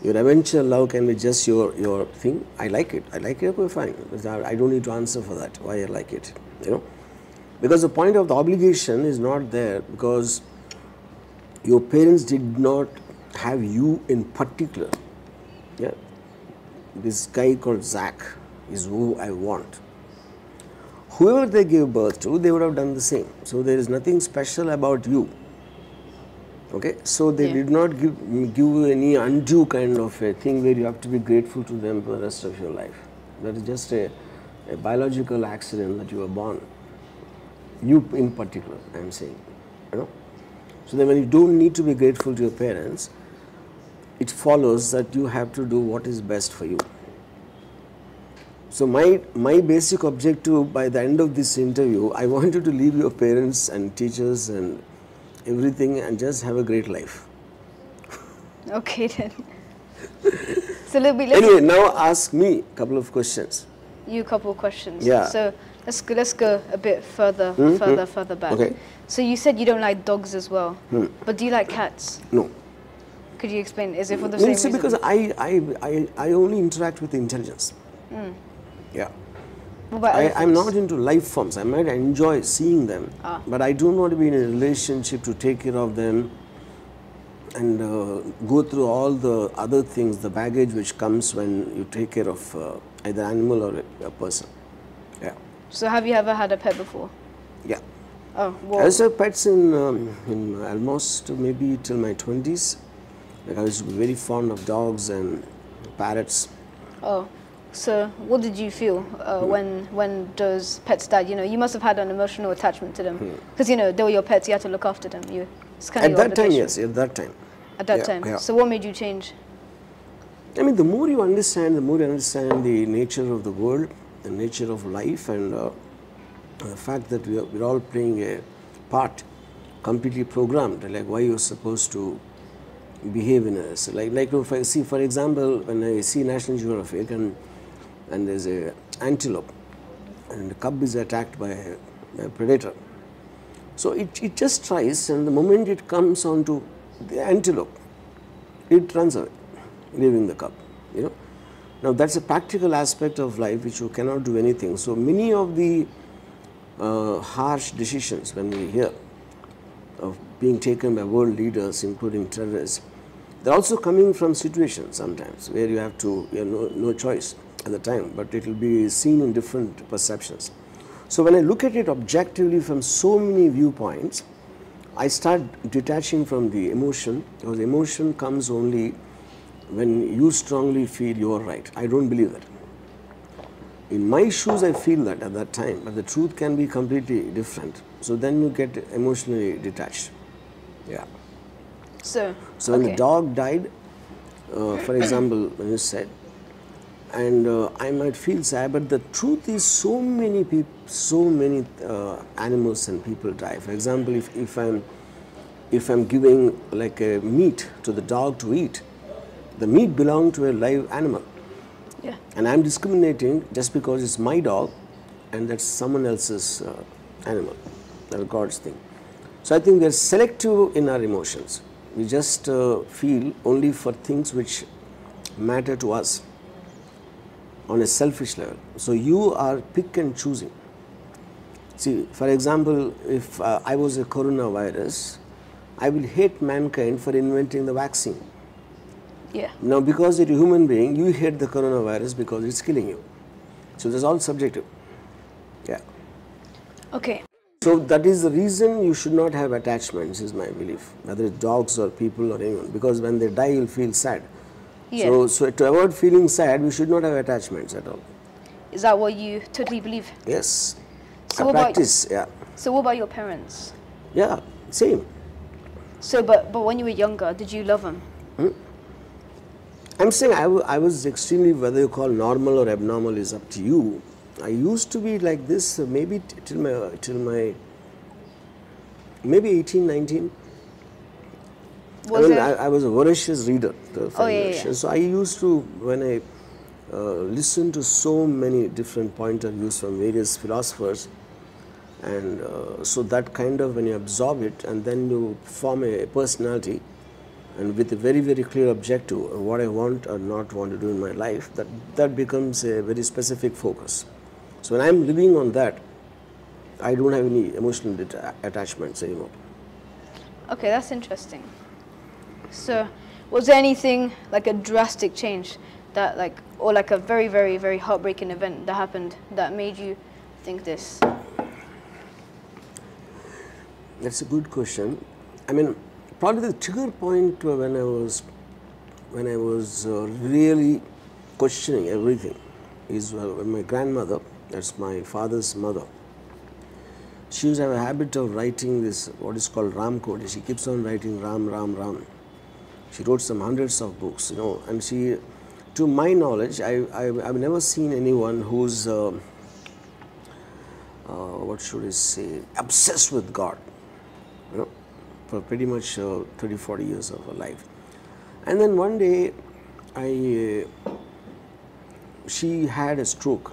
Your eventual love can be just your thing. I like it. Okay, fine. I don't need to answer for that. Why I like it, you know? Because the point of the obligation is not there because your parents did not have you in particular. Yeah, this guy called ZACK is who I want. Whoever they gave birth to, they would have done the same. So there is nothing special about you. Okay, so they did not give you any undue kind of a thing where you have to be grateful to them for the rest of your life. That is just a biological accident that you were born. You in particular, I am saying, you know. So then when you don't need to be grateful to your parents, it follows that you have to do what is best for you. So my basic objective by the end of this interview, I want you to leave your parents and teachers and everything and just have a great life. okay then. So let's anyway, now ask me a couple of questions. You a couple of questions. Yeah. So let's go a bit further back. Okay. So you said you don't like dogs as well, but do you like cats? No. Could you explain? Is it for the same reason? Because I only interact with intelligence. Yeah. What about I'm elephants? not into life forms. I might enjoy seeing them, but I don't want to be in a relationship to take care of them and go through all the other things, the baggage which comes when you take care of either animal or a person. Yeah. So have you ever had a pet before? Yeah. Oh, I well, used to have pets in almost maybe till my 20s. Like I used to be very fond of dogs and parrots. oh. So what did you feel when those pets died? You know, you must have had an emotional attachment to them because you know they were your pets. You had to look after them. It's kind of At your that time, obligation. yes. At that time. At that Yeah, time. yeah. So what made you change? I mean, the more you understand the nature of the world, the nature of life, and the fact that we're all playing a part, completely programmed, like why you're supposed to behave in us. Like if I see, for example, when I see National Geographic and there's a antelope and the cub is attacked by a predator. So it just tries, and the moment it comes onto the antelope, it runs away, leaving the cub, you know. Now that's a practical aspect of life which you cannot do anything. So many of the harsh decisions when we hear of being taken by world leaders, including terrorists, they're also coming from situations sometimes where you have to, no choice at the time, but it will be seen in different perceptions. So when I look at it objectively from so many viewpoints, I start detaching from the emotion, because emotion comes only when you strongly feel you're right. I don't believe that. In my shoes, I feel that at that time, but the truth can be completely different. So then you get emotionally detached. Yeah. So when the dog died, for example, when you said, and I might feel sad, but the truth is so many people, so many animals and people die. For example, if I'm giving like a meat to the dog to eat, the meat belongs to a live animal. yeah. And I'm discriminating just because it's my dog and that's someone else's animal. That's God's thing. So I think we're selective in our emotions. We just feel only for things which matter to us on a selfish level. So you are pick and choosing. See, for example, if I was a coronavirus, I will hate mankind for inventing the vaccine. Yeah. Now, because you're a human being, you hate the coronavirus because it's killing you. So that's all subjective. Yeah. Okay. So that is the reason you should not have attachments, is my belief, whether it's dogs or people or anyone, because when they die, you'll feel sad. Yeah. So to avoid feeling sad, we should not have attachments at all. Is that what you totally believe? Yes. So I what about- practice, yeah. So what about your parents? Yeah, same. So, but when you were younger, did you love them? I'm saying I was extremely, whether you call normal or abnormal is up to you. I used to be like this maybe till my maybe 18, 19. I was a voracious reader. Yeah. So I used to, when I listened to so many different point of views from various philosophers, and so that kind of, when you absorb it and then you form a personality, and with a very, very clear objective of what I want or not want to do in my life, that becomes a very specific focus. So when I'm living on that, I don't have any emotional attachments anymore. Okay, that's interesting. So, was there anything like a drastic change that, like, or like a very, very, very heartbreaking event that happened that made you think this? That's a good question. I mean, probably the trigger point when I was really questioning everything is when my grandmother, that's my father's mother, she used to have a habit of writing this, what is called Ram code. She keeps on writing Ram, Ram, Ram. She wrote some hundreds of books, you know, and she, to my knowledge, I've never seen anyone who's, what should I say, obsessed with God, you know, for pretty much 30, 40 years of her life. And then one day, she had a stroke,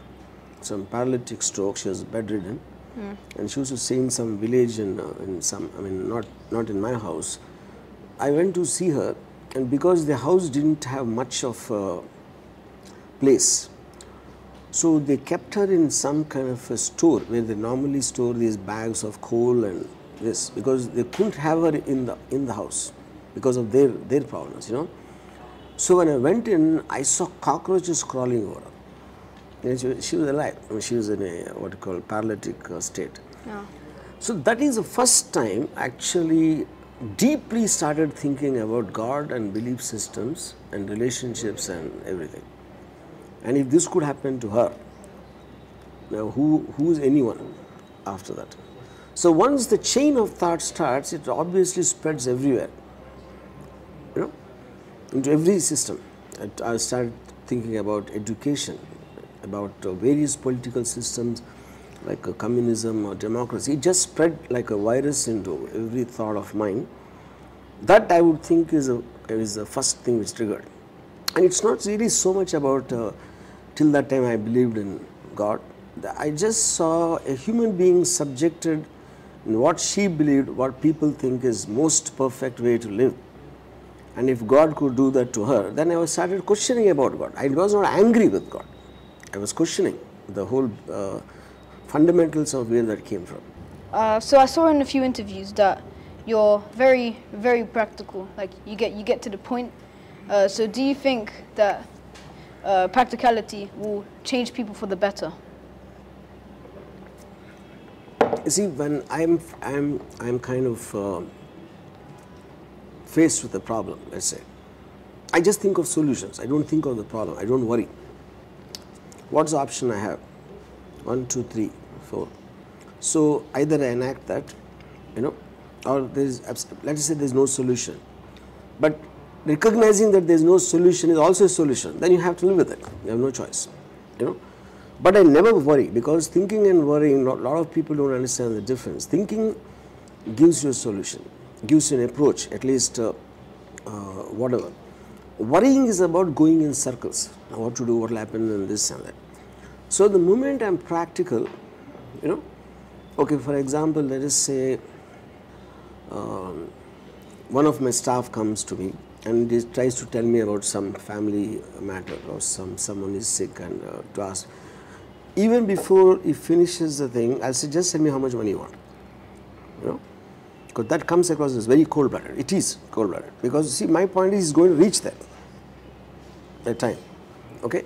some paralytic stroke. She was bedridden, and she used to stay in some village in some, I mean, not in my house. I went to see her, and because the house didn't have much of place, so they kept her in some kind of a store where they normally store these bags of coal and this, because they couldn't have her in the house because of their problems, you know. So when I went in, I saw cockroaches crawling over her. And she was alive. I mean, she was in a what you call paralytic state. No. So that is the first time actually deeply started thinking about God and belief systems and relationships and everything. And if this could happen to her, now who is anyone after that? So once the chain of thought starts, it obviously spreads everywhere, you know, into every system. I started thinking about education, about various political systems like communism or democracy. It just spread like a virus into every thought of mine. That I would think is the first thing which triggered. And it's not really so much about, till that time I believed in God. I just saw a human being subjected in what she believed, what people think is most perfect way to live. And if God could do that to her, then I started questioning about God. I was not angry with God. I was questioning the whole fundamentals of where that came from. So I saw in a few interviews that you're very, very practical. Like you get to the point. So do you think that practicality will change people for the better? You see, when I'm kind of faced with a problem, let's say, I just think of solutions. I don't think of the problem. I don't worry. What's the option I have? 1, 2, 3, 4. So either I enact that, you know, or let's say there's no solution. But recognizing that there's no solution is also a solution. Then you have to live with it. You have no choice, you know. But I never worry, because thinking and worrying, a lot of people don't understand the difference. Thinking gives you a solution, gives you an approach, at least whatever. Worrying is about going in circles. What to do, what will happen, and this and that. So the moment I'm practical, you know, okay, for example, let us say one of my staff comes to me and he tries to tell me about some family matter or someone is sick, and to ask. Even before he finishes the thing, I'll say, just tell me how much money you want, you know, because that comes across as very cold-blooded. It is cold-blooded, because see, my point is he's going to reach that time, okay.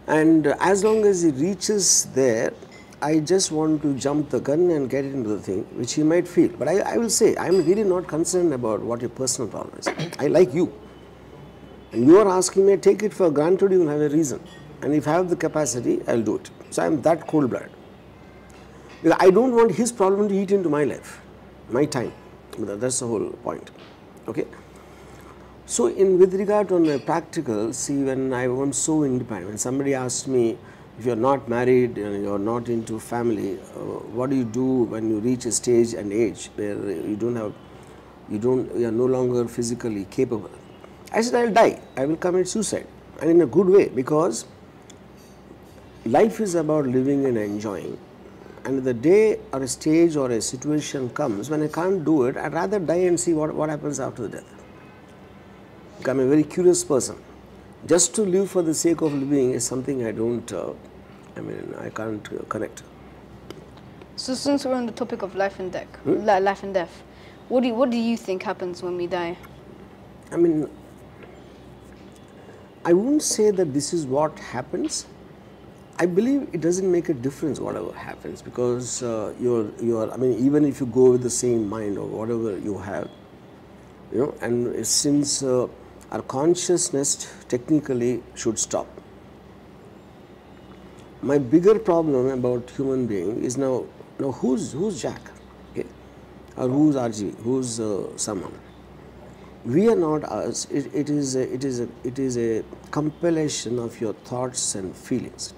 And as long as he reaches there, I just want to jump the gun and get into the thing, which he might feel. But I will say, I am really not concerned about what your personal problem is. I like you. And you are asking me, take it for granted, you will have a reason. And if I have the capacity, I will do it. So I am that cold-blooded. Because I don't want his problem to eat into my life, my time. That's the whole point. Okay. So with regard to my practical, see, when I was so independent, when somebody asked me, if you are not married and you are not into family, what do you do when you reach a stage and age where you are no longer physically capable? I said, I will die. I will commit suicide, and in a good way, because life is about living and enjoying. And the day or a stage or a situation comes when I can't do it, I'd rather die and see what happens after the death. I'm a very curious person. Just to live for the sake of living is something I don't, I can't connect. So since we're on the topic of life and death, what do you think happens when we die? I mean, I wouldn't say that this is what happens. I believe it doesn't make a difference whatever happens, because even if you go with the same mind or whatever you have, and since our consciousness technically should stop. My bigger problem about human being is now who's ZACK, okay, or who's RGV, who's someone. We are not us. It is a compilation of your thoughts and feelings.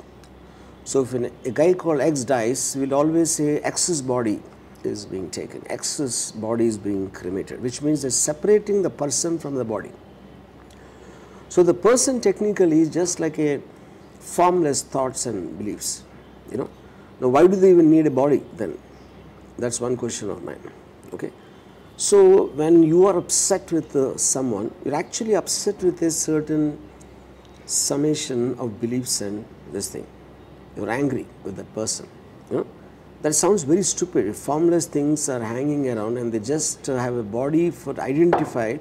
So if a guy called X dies, we'll always say X's body is being taken, X's body is being cremated, which means they're separating the person from the body. So the person technically is just like a formless thoughts and beliefs, Now why do they even need a body then? That's one question of mine, okay. So when you are upset with someone, you're actually upset with a certain summation of beliefs and this thing. You're angry with that person, That sounds very stupid. If formless things are hanging around and they just have a body for identify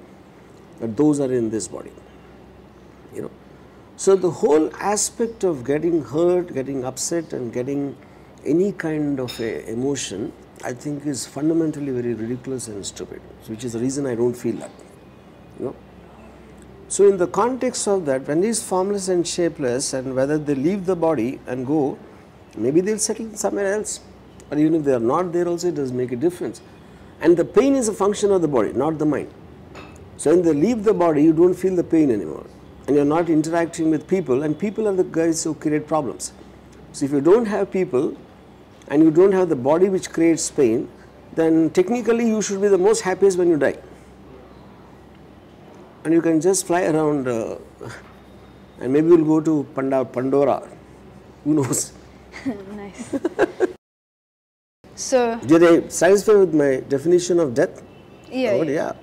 that those are in this body, So the whole aspect of getting hurt, getting upset and getting any kind of a emotion, I think is fundamentally very ridiculous and stupid, which is the reason I don't feel that, So in the context of that, when it is formless and shapeless, and whether they leave the body and go, maybe they'll settle somewhere else, or even if they are not there also, it doesn't make a difference. And the pain is a function of the body, not the mind. So when they leave the body, you don't feel the pain anymore, and you're not interacting with people, and people are the guys who create problems. So if you don't have people, and you don't have the body which creates pain, then technically you should be the most happiest when you die. And you can just fly around and maybe you'll go to Pandora. Who knows? Nice. So, did I satisfy with my definition of death? Yeah.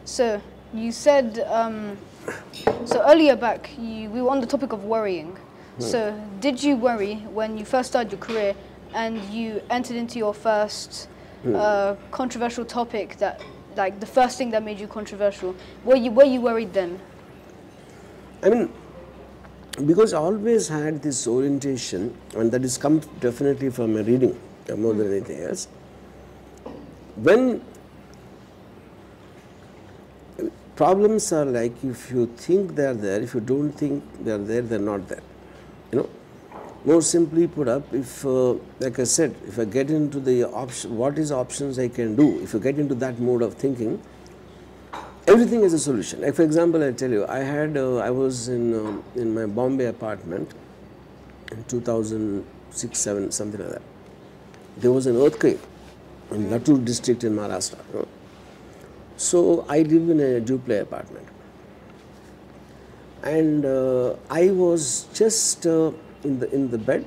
So you said, so earlier back, we were on the topic of worrying. So did you worry when you first started your career and you entered into your first controversial topic, that like the first thing that made you controversial? Were you worried then? I mean, because I always had this orientation, and that has come definitely from my reading more than anything else. When problems are like, if you think they are there, if you don't think they are there, they are not there. More simply put up, if like I said, if I get into the what is options I can do, if you get into that mode of thinking, everything is a solution. Like for example, I tell you, I was in my Bombay apartment in 2006, 7, something like that. There was an earthquake in Latur district in Maharashtra. So I live in a duplex apartment, and I was just in the bed,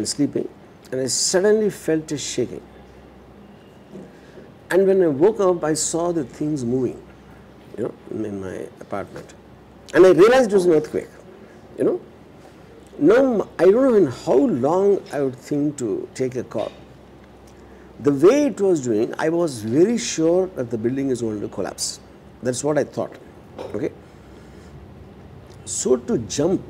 sleeping, and I suddenly felt a shaking. And when I woke up, I saw the things moving, in my apartment, and I realized it was an earthquake. Now I don't know in how long I would think to take a call. The way it was doing, I was very sure that the building is going to collapse. That's what I thought. Okay. So to jump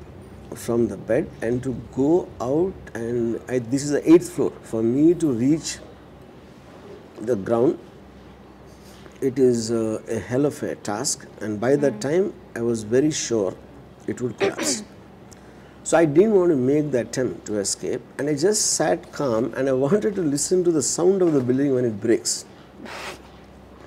from the bed and to go out, and this is the 8th floor, for me to reach the ground, it is a hell of a task, and by that time I was very sure it would collapse. So I didn't want to make the attempt to escape, and I just sat calm and I wanted to listen to the sound of the building when it breaks.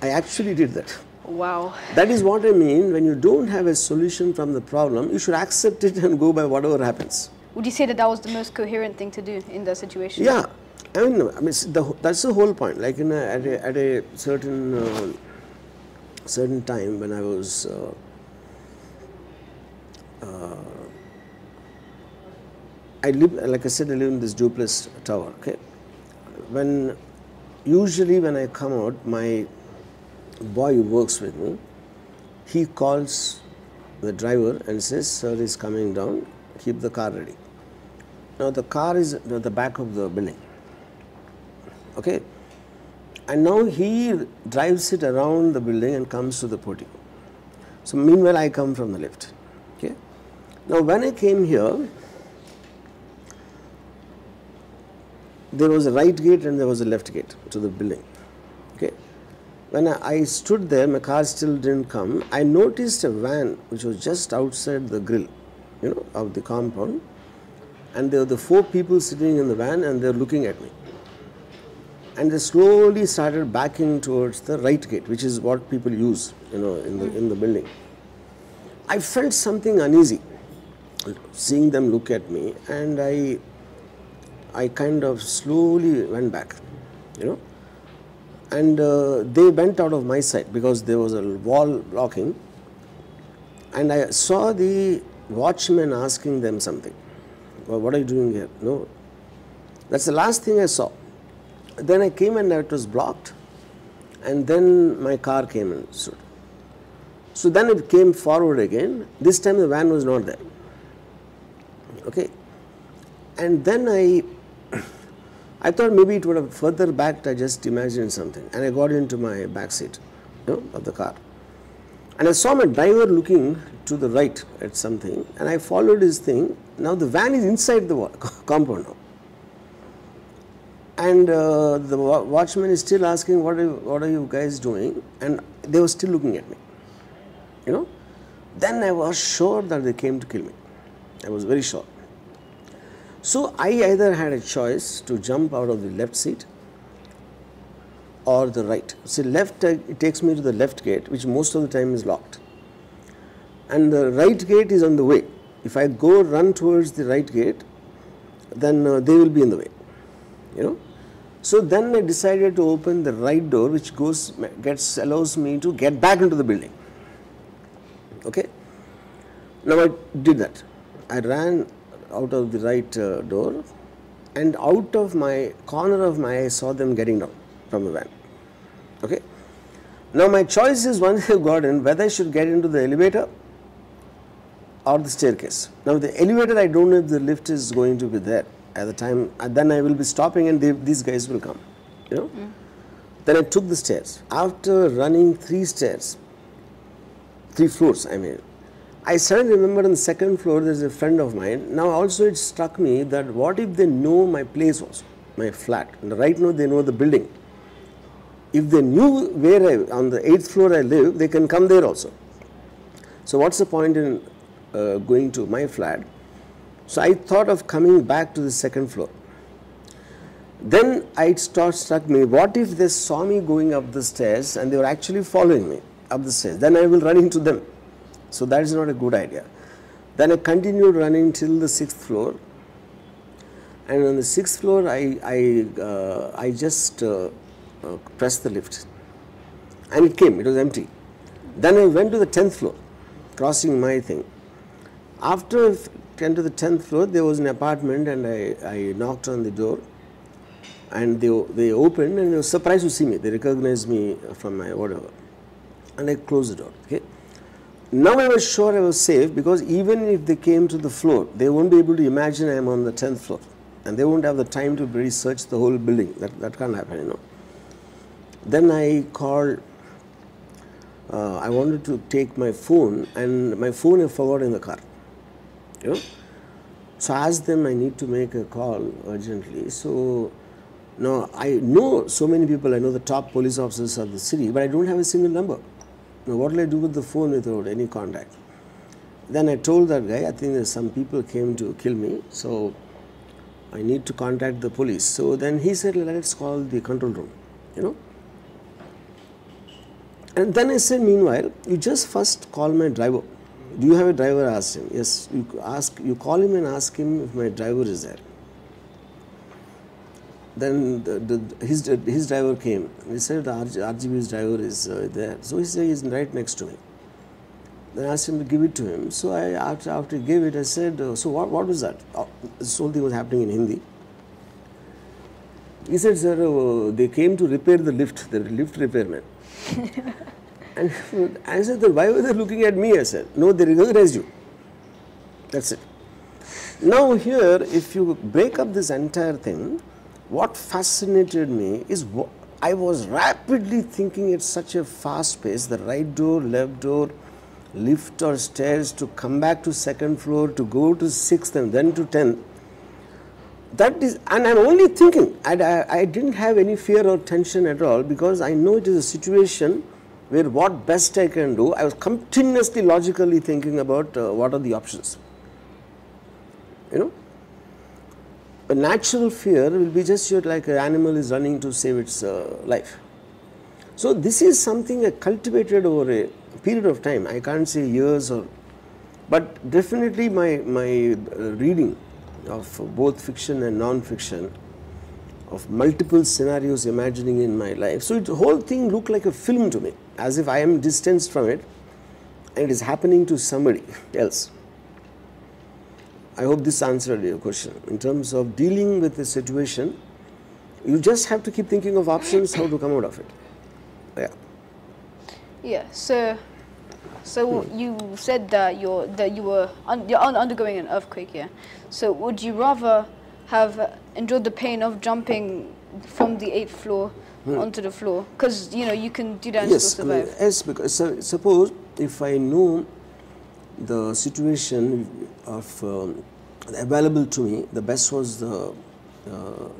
I actually did that. Wow. That is what I mean. When you don't have a solution from the problem, you should accept it and go by whatever happens. Would you say that that was the most coherent thing to do in that situation? Yeah, I mean that's the whole point. Like at a certain certain time when I was I live, like I said, I live in this duplex tower. Okay, usually when I come out, my boy who works with me, he calls the driver and says, "Sir is coming down, keep the car ready." Now the car is at the back of the building, okay, and now he drives it around the building and comes to the portico. So meanwhile I come from the left, okay. Now when I came here, there was a right gate and there was a left gate to the building, okay. When I stood there, my car still didn't come. I noticed a van which was just outside the grill, of the compound, and there were the 4 people sitting in the van and they're looking at me. And they slowly started backing towards the right gate, which is what people use, in the building. I felt something uneasy seeing them look at me, and I kind of slowly went back, and they went out of my sight because there was a wall blocking, and I saw the watchman asking them something. "Well, what are you doing here?" No, that's the last thing I saw. Then I came and it was blocked, and then my car came and stood. So then it came forward again. This time the van was not there, okay, and then I thought maybe it would have further backed. I just imagined something, and I got into my back seat, of the car, and I saw my driver looking to the right at something, and I followed his thing. Now the van is inside the compound now, and the watchman is still asking, "What are you guys doing?" And they were still looking at me, Then I was sure that they came to kill me. I was very sure. So I either had a choice to jump out of the left seat or the right. See, left, it takes me to the left gate, which most of the time is locked, and the right gate is on the way. If I go run towards the right gate, then they will be in the way, So then I decided to open the right door, which allows me to get back into the building. Okay. Now I did that. I ran out of the right door, and out of my corner of my eye, I saw them getting down from the van. Okay. Now my choice is, once I've got in, whether I should get into the elevator or the staircase. Now the elevator, I don't know if the lift is going to be there at the time. Then I will be stopping and these guys will come, Then I took the stairs. After running 3 floors, I suddenly remember on the 2nd floor there's a friend of mine. Now also it struck me that what if they know my place also, my flat. And right now they know the building. If they knew where on the 8th floor I live, they can come there also. So what's the point in going to my flat? So I thought of coming back to the 2nd floor. Then it struck me, what if they saw me going up the stairs and they were actually following me up the stairs? Then I will run into them. So that is not a good idea. Then I continued running till the 6th floor, and on the 6th floor I just pressed the lift, and it came. It was empty. Then I went to the 10th floor, crossing my thing. After 10 to the 10th floor, there was an apartment, and I knocked on the door, and they opened, and they were surprised to see me. They recognized me from my whatever, and I closed the door. Okay. Now I was sure I was safe, because even if they came to the floor, they won't be able to imagine I am on the 10th floor, and they won't have the time to research the whole building. That can't happen, Then I called. I wanted to take my phone, and my phone I forgot in the car. You know? So I asked them, I need to make a call urgently. So now I know so many people, I know the top police officers of the city, but I don't have a single number. Now what will I do with the phone without any contact? Then I told that guy, I think that some people came to kill me, so I need to contact the police. So then he said, let's call the control room, you know. And then I said, meanwhile, you just first call my driver. Do you have a driver? I asked him. Yes, you call him and ask him if my driver is there. Then his driver came. He said the RGV's driver is there. So he said he's right next to me. Then I asked him to give it to him. So after he gave it, I said, so what was that? This whole thing was happening in Hindi. He said, sir, they came to repair the lift repairman. And I said, why were they looking at me? I said, no, they recognized you. That's it. Now here, if you break up this entire thing, what fascinated me is I was rapidly thinking at such a fast pace, the right door, left door, lift or stairs, to come back to second floor, to go to 6th and then to 10th. That is, and I'm only thinking, I didn't have any fear or tension at all, because I know it is a situation where what best I can do. I was continuously logically thinking about what are the options. You know, a natural fear will be just like an animal is running to save its life. So this is something I cultivated over a period of time. I can't say years, but definitely my reading of both fiction and non-fiction, of multiple scenarios imagining in my life. So the whole thing looked like a film to me, as if I am distanced from it and it is happening to somebody else. I hope this answered your question. In terms of dealing with the situation, you just have to keep thinking of options, how to come out of it. Yeah. Yeah. So you said that you were undergoing an earthquake. Yeah. So would you rather have endured the pain of jumping from the 8th floor onto the floor? Because you can do that and still survive. Yes, because suppose if I know the situation of available to me, the best was the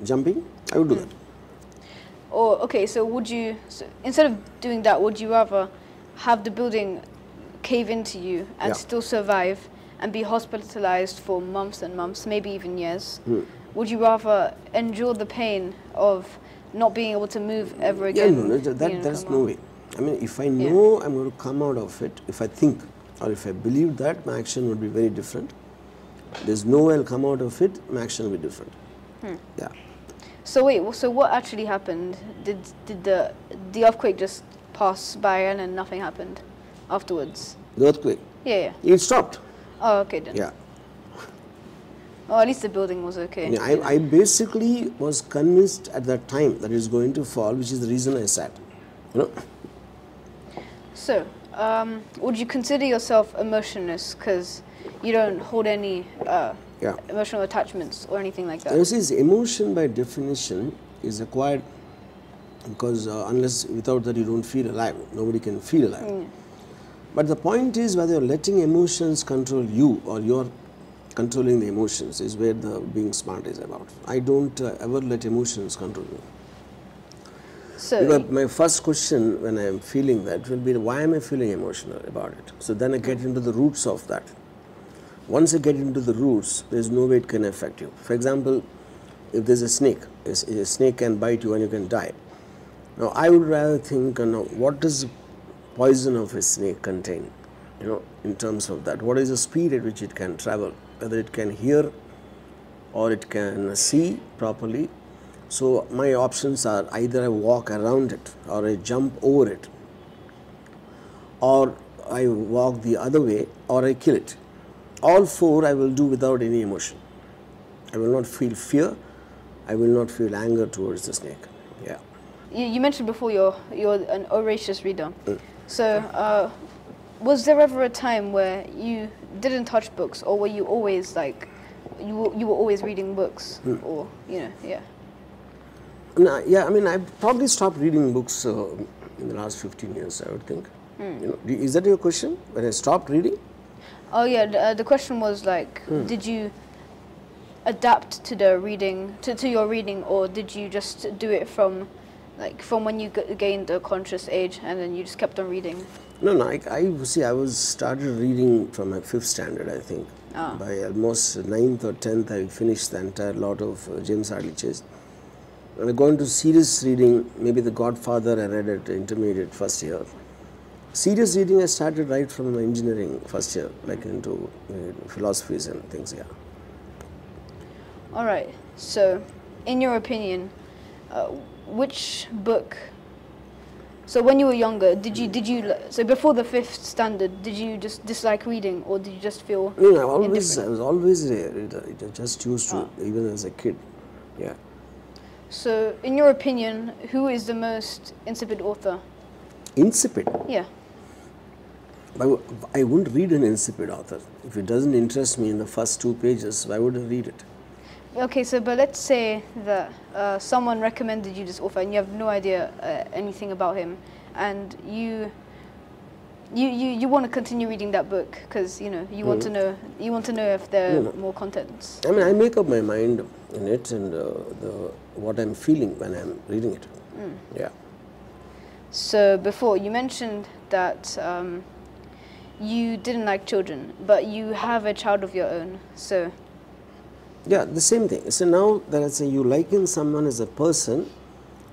jumping, I would do that. Or okay, so instead of doing that, would you rather have the building cave into you and still survive and be hospitalized for months and months, maybe even years? Would you rather endure the pain of not being able to move ever again? Yeah, no, that's no way. I mean, if I know I'm going to come out of it, if I think or if I believe that, my action would be very different. There's no way I'll come out of it, my action will be different. Yeah. So wait, so what actually happened? Did the earthquake just pass by and then nothing happened afterwards? The earthquake? Yeah. It stopped. Oh, okay then. Yeah. Oh, at least the building was okay. Yeah, I basically was convinced at that time that it's going to fall, which is the reason I sat. So, would you consider yourself emotionless because you don't hold any emotional attachments or anything like that? You see, emotion by definition is acquired because without that you don't feel alive. Nobody can feel alive. But the point is whether you're letting emotions control you or you're controlling the emotions is where the being smart is about. I don't ever let emotions control me. So my first question when I am feeling that will be, why am I feeling emotional about it? So then I get into the roots of that. Once I get into the roots, there's no way it can affect you. For example, if there's a snake can bite you and you can die. Now I would rather think, what does the poison of a snake contain? In terms of that, what is the speed at which it can travel? Whether it can hear or it can see properly. So my options are either I walk around it or I jump over it or I walk the other way or I kill it. All four I will do without any emotion. I will not feel fear. I will not feel anger towards the snake. Yeah. You mentioned before you're an voracious reader. So was there ever a time where you didn't touch books, or were you always you were always reading books, or yeah? No, yeah, I mean, I probably stopped reading books in the last 15 years, I would think. Is that your question? When I stopped reading? Oh yeah, the question was like, did you adapt to the reading, to your reading, or did you just do it from, like, from when you gained a conscious age and then you just kept on reading? No, no, I was started reading from my 5th standard, I think. By almost 9th or 10th, I finished the entire lot of James Hadley Chase. When I got into serious reading, maybe The Godfather I read at intermediate first year. Serious reading I started right from my engineering first year, like into philosophies and things, yeah. All right. So, in your opinion, which book? So when you were younger, did you so before the 5th standard, did you just dislike reading, or did you just feel? No, I was always I just used to, even as a kid, yeah. So, in your opinion, who is the most insipid author? Insipid? Yeah. I wouldn't read an insipid author. If it doesn't interest me in the first 2 pages, why would I read it? Okay, so but let's say that someone recommended you this author and you have no idea anything about him, and you want to continue reading that book because you want to know if there are more contents. I mean, I make up my mind in it and what I'm feeling when I'm reading it. Yeah. So before you mentioned that you didn't like children, but you have a child of your own. So. Yeah, the same thing. So now that I say you liken someone as a person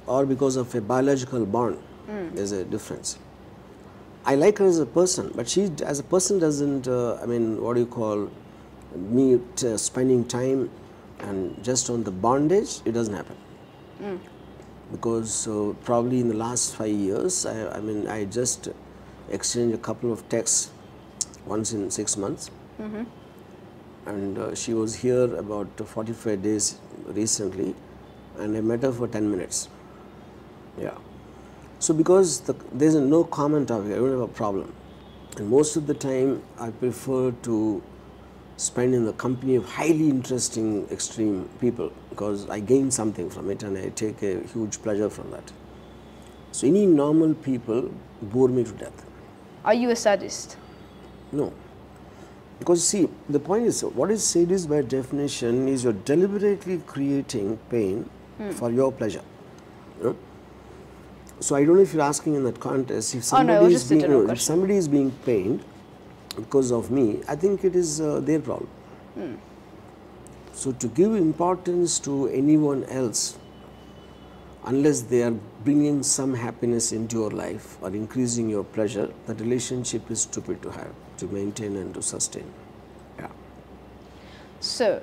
or because of a biological bond, there's a difference. I like her as a person, but she as a person doesn't, I mean, what do you call, me spending time and just on the bondage, it doesn't happen. Because probably in the last 5 years, I just exchanged a couple of texts once in 6 months. And she was here about 45 days recently, and I met her for 10 minutes. Yeah. So because there's no common topic, I don't have a problem. And most of the time, I prefer to spend in the company of highly interesting, extreme people because I gain something from it and I take a huge pleasure from that. So any normal people bore me to death. Are you a sadist? No. Because see, the point is, what is sadist by definition is you're deliberately creating pain for your pleasure. You know? So I don't know if you're asking in that context, if somebody, if somebody is being pained because of me, I think it is their problem. So to give importance to anyone else, unless they are bringing some happiness into your life or increasing your pleasure, that relationship is stupid to have, to maintain and to sustain. Yeah. So,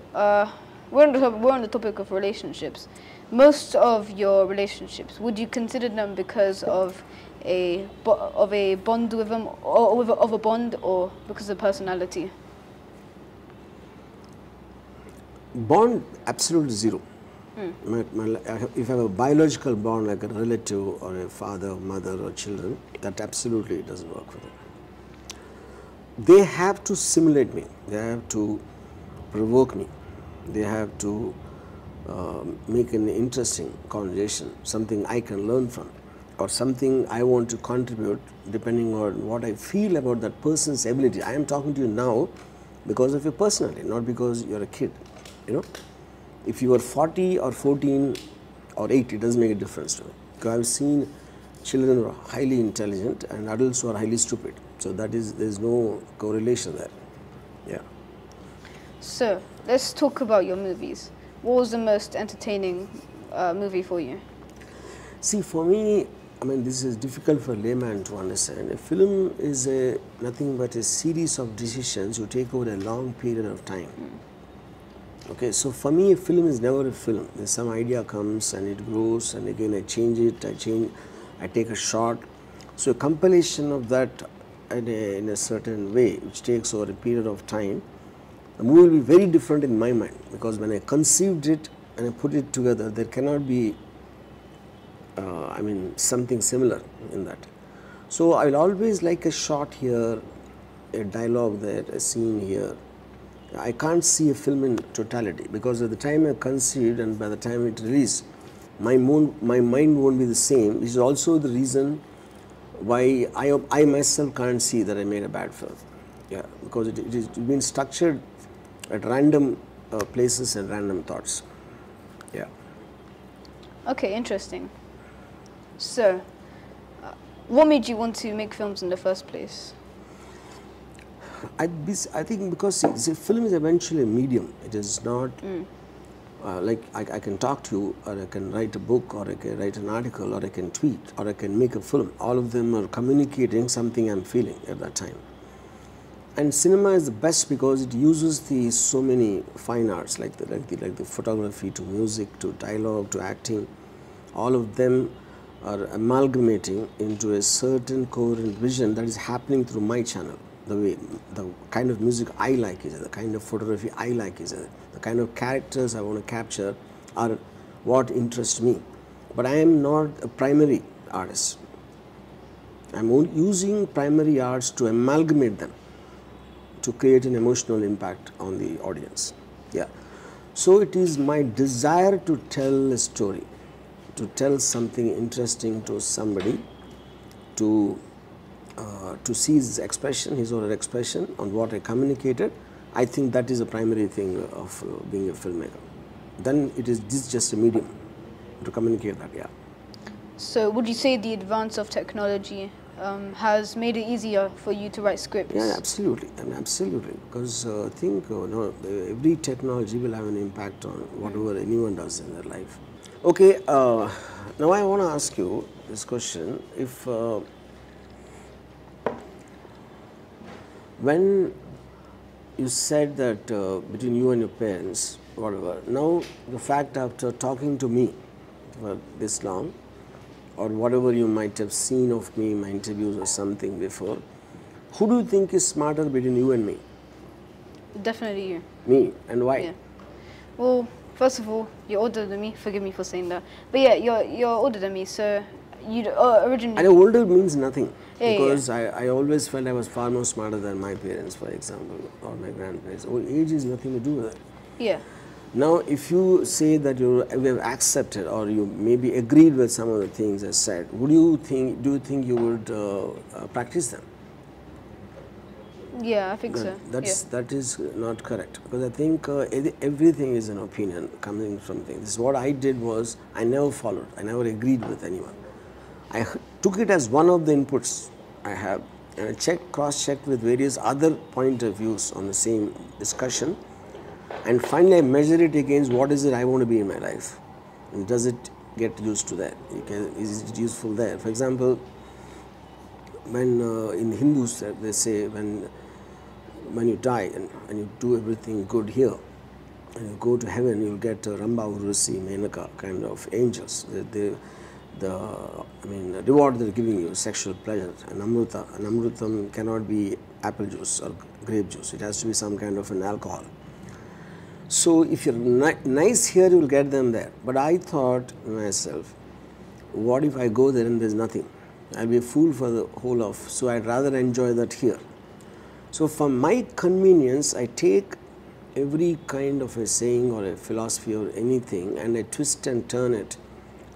we're on the topic of relationships. Most of your relationships, would you consider them because of a bond with them, or of a bond, or because of personality? Bond, absolutely zero. If I have a biological bond like a relative or a father, mother or children, that absolutely doesn't work for them. They have to simulate me, they have to provoke me, they have to make an interesting conversation, something I can learn from, or something I want to contribute depending on what I feel about that person's ability. I am talking to you now because of your personality, not because you're a kid, you know. If you are 40 or 14 or 8, it doesn't make a difference to me. Because I've seen children who are highly intelligent and adults who are highly stupid. So there's no correlation there. Yeah. So let's talk about your movies. What was the most entertaining movie for you? See, for me, I mean, this is difficult for a layman to understand. A film is nothing but a series of decisions you take over a long period of time. Okay, so for me, a film is never a film. There's some idea comes and it grows, and again I change it, I take a shot. So a compilation of that in a certain way, which takes over a period of time, the movie will be very different in my mind, because when I conceived it and I put it together, there cannot be, I mean, something similar in that. So I'll always like a shot here, a dialogue there, a scene here. I can't see a film in totality, because at the time I conceived and by the time it released, my mind won't be the same, which is also the reason why I myself can't see that I made a bad film. Yeah, because it is been structured at random places and random thoughts. Yeah. Okay, interesting. So, what made you want to make films in the first place? I think because see, film is eventually a medium. It is not like I can talk to you, or I can write a book, or I can write an article, or I can tweet, or I can make a film. All of them are communicating something I'm feeling at that time. And cinema is the best because it uses the so many fine arts like the photography to music to dialogue to acting. All of them are amalgamating into a certain coherent vision that is happening through my channel. The kind of music I like is it, the kind of photography I like is it, the kind of characters I want to capture are what interests me. But I am not a primary artist. I'm using primary arts to amalgamate them to create an emotional impact on the audience. Yeah. So it is my desire to tell a story, to tell something interesting to somebody, to see his expression, his or her expression on what I communicated. I think that is a primary thing of being a filmmaker. Then this is just a medium to communicate that, yeah. So would you say the advance of technology has made it easier for you to write scripts? Yeah, absolutely, absolutely. Because I think every technology will have an impact on whatever anyone does in their life. Okay, now I want to ask you this question. If when you said that between you and your parents, whatever, now the fact after talking to me for this long, or whatever you might have seen of me in my interviews or something before, who do you think is smarter between you and me? Definitely you. Me, and why? Yeah. Well, first of all, you're older than me. Forgive me for saying that. But yeah, you're older than me, so you originally. And older means nothing. Yeah, because I always felt I was far more smarter than my parents, for example, or my grandparents. Well, age is nothing to do with it. Yeah. Now, if you say that you have accepted or you maybe agreed with some of the things I said, do you think you would practice them? Yeah, I think so. That is not correct, because I think everything is an opinion coming from things. What I did was I never followed, I never agreed with anyone. I took it as one of the inputs I have, and I cross-checked with various other point of views on the same discussion, and finally I measure it against what is it I want to be in my life, and does it get used to that? Is it useful there? For example, when in Hindus they say when you die and you do everything good here, and you go to heaven, you'll get Ramba, Urvashi, Menaka kind of angels. The reward they're giving you, sexual pleasure, and amruta. And amrutam cannot be apple juice or grape juice. It has to be some kind of an alcohol. So if you're nice here, you'll get them there. But I thought to myself, what if I go there and there's nothing? I'll be a fool for the whole of. So I'd rather enjoy that here. So for my convenience, I take every kind of a saying or a philosophy or anything, and I twist and turn it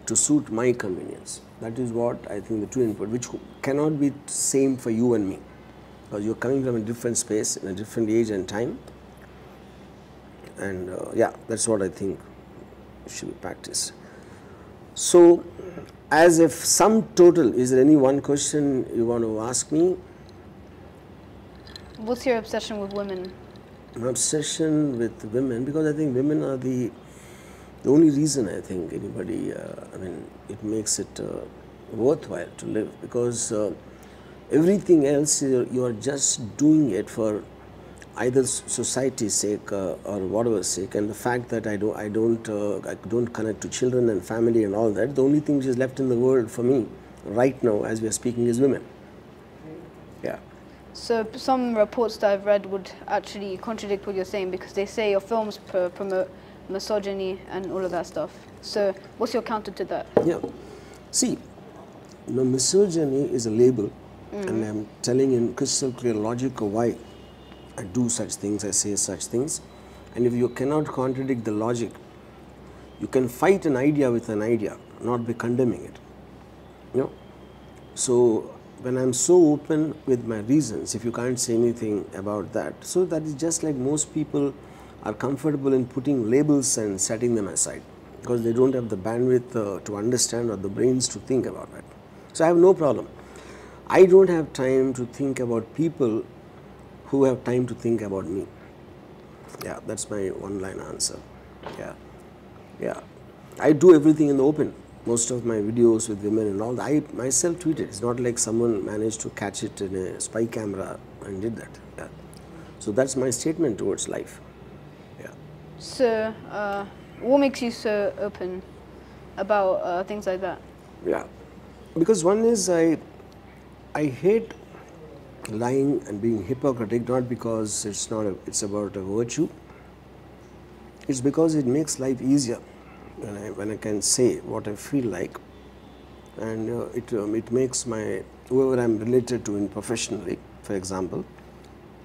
to suit my convenience. That is what I think the true input, which cannot be same for you and me, because you're coming from a different space, in a different age and time. And yeah, that's what I think should be practiced. So, as if sum total, is there any one question you want to ask me? What's your obsession with women? My obsession with women, because I think women are the only reason I think anybody, it makes it worthwhile to live, because everything else you are just doing it for either society's sake or whatever sake, and the fact that I don't connect to children and family and all that, the only thing which is left in the world for me right now as we are speaking is women. Yeah. So some reports that I've read would actually contradict what you're saying, because they say your films promote misogyny and all of that stuff. So what's your counter to that? Yeah. See, misogyny is a label, and I'm telling in crystal clear logic of why I do such things, I say such things. And if you cannot contradict the logic, you can fight an idea with an idea, not by condemning it. So when I'm so open with my reasons, if you can't say anything about that, so that is just like most people are comfortable in putting labels and setting them aside because they don't have the bandwidth to understand or the brains to think about that. So I have no problem. I don't have time to think about people who have time to think about me. Yeah, that's my one-line answer. Yeah. I do everything in the open. Most of my videos with women and all that, I myself tweet it. It's not like someone managed to catch it in a spy camera and did that. Yeah. So that's my statement towards life. Yeah. So, what makes you so open about things like that? Yeah. Because one is I hate lying and being hypocritic, not because it's about a virtue. It's because it makes life easier when I can say what I feel like, and it makes whoever I'm related to in professionally, for example,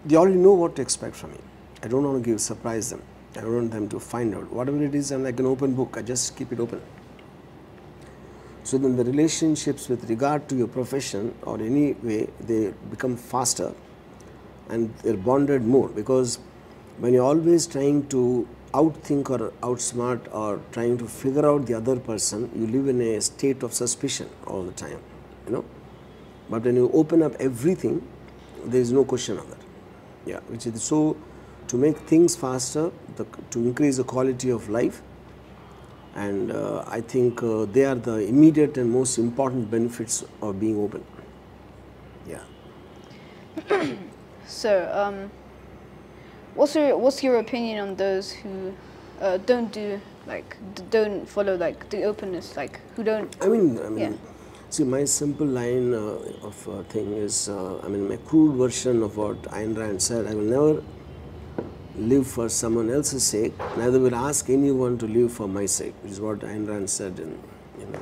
they already know what to expect from me. I don't want to surprise them. I don't want them to find out. Whatever it is, I'm like an open book. I just keep it open. So then the relationships with regard to your profession or any way, they become faster and they're bonded more, because when you're always trying to outthink or outsmart or trying to figure out the other person, you live in a state of suspicion all the time, But when you open up everything, there is no question of that. Yeah, which is so to make things faster, to increase the quality of life. And I think they are the immediate and most important benefits of being open. Yeah. So, what's your opinion on those who don't follow the openness, who don't? I mean, yeah. See, my simple line of thing is, my crude version of what Ayn Rand said: I will never live for someone else's sake, neither will ask anyone to live for my sake, which is what Ayn Rand said in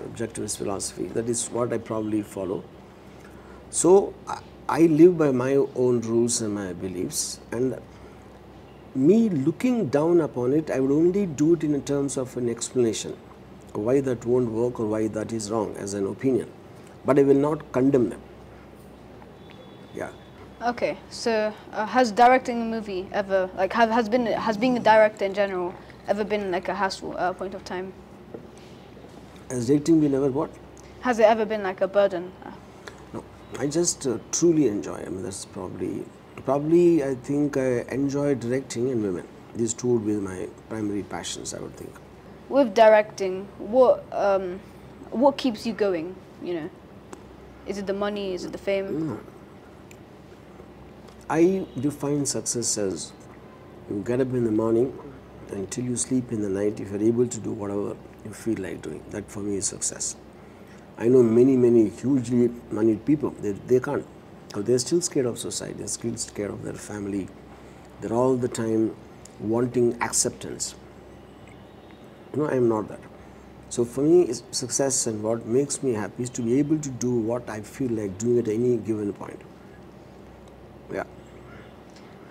objectivist philosophy. That is what I probably follow. So I live by my own rules and my beliefs, and me looking down upon it, I would only do it in terms of an explanation of why that won't work or why that is wrong as an opinion, but I will not condemn them. Yeah. Okay, so has directing a movie ever, has being a director in general ever been a hassle at a point of time? Has directing been ever what? Has it ever been a burden? No, I just truly enjoy. That's probably I think I enjoy directing and women. These two would be my primary passions, I would think. With directing, what keeps you going? Is it the money? Is it the fame? No. I define success as you get up in the morning until you sleep in the night. If you're able to do whatever you feel like doing, that for me is success. I know many hugely moneyed people. They can't. They're still scared of society. They're still scared of their family. They're all the time wanting acceptance. I'm not that. So for me, it's success, and what makes me happy is to be able to do what I feel like doing at any given point. Yeah.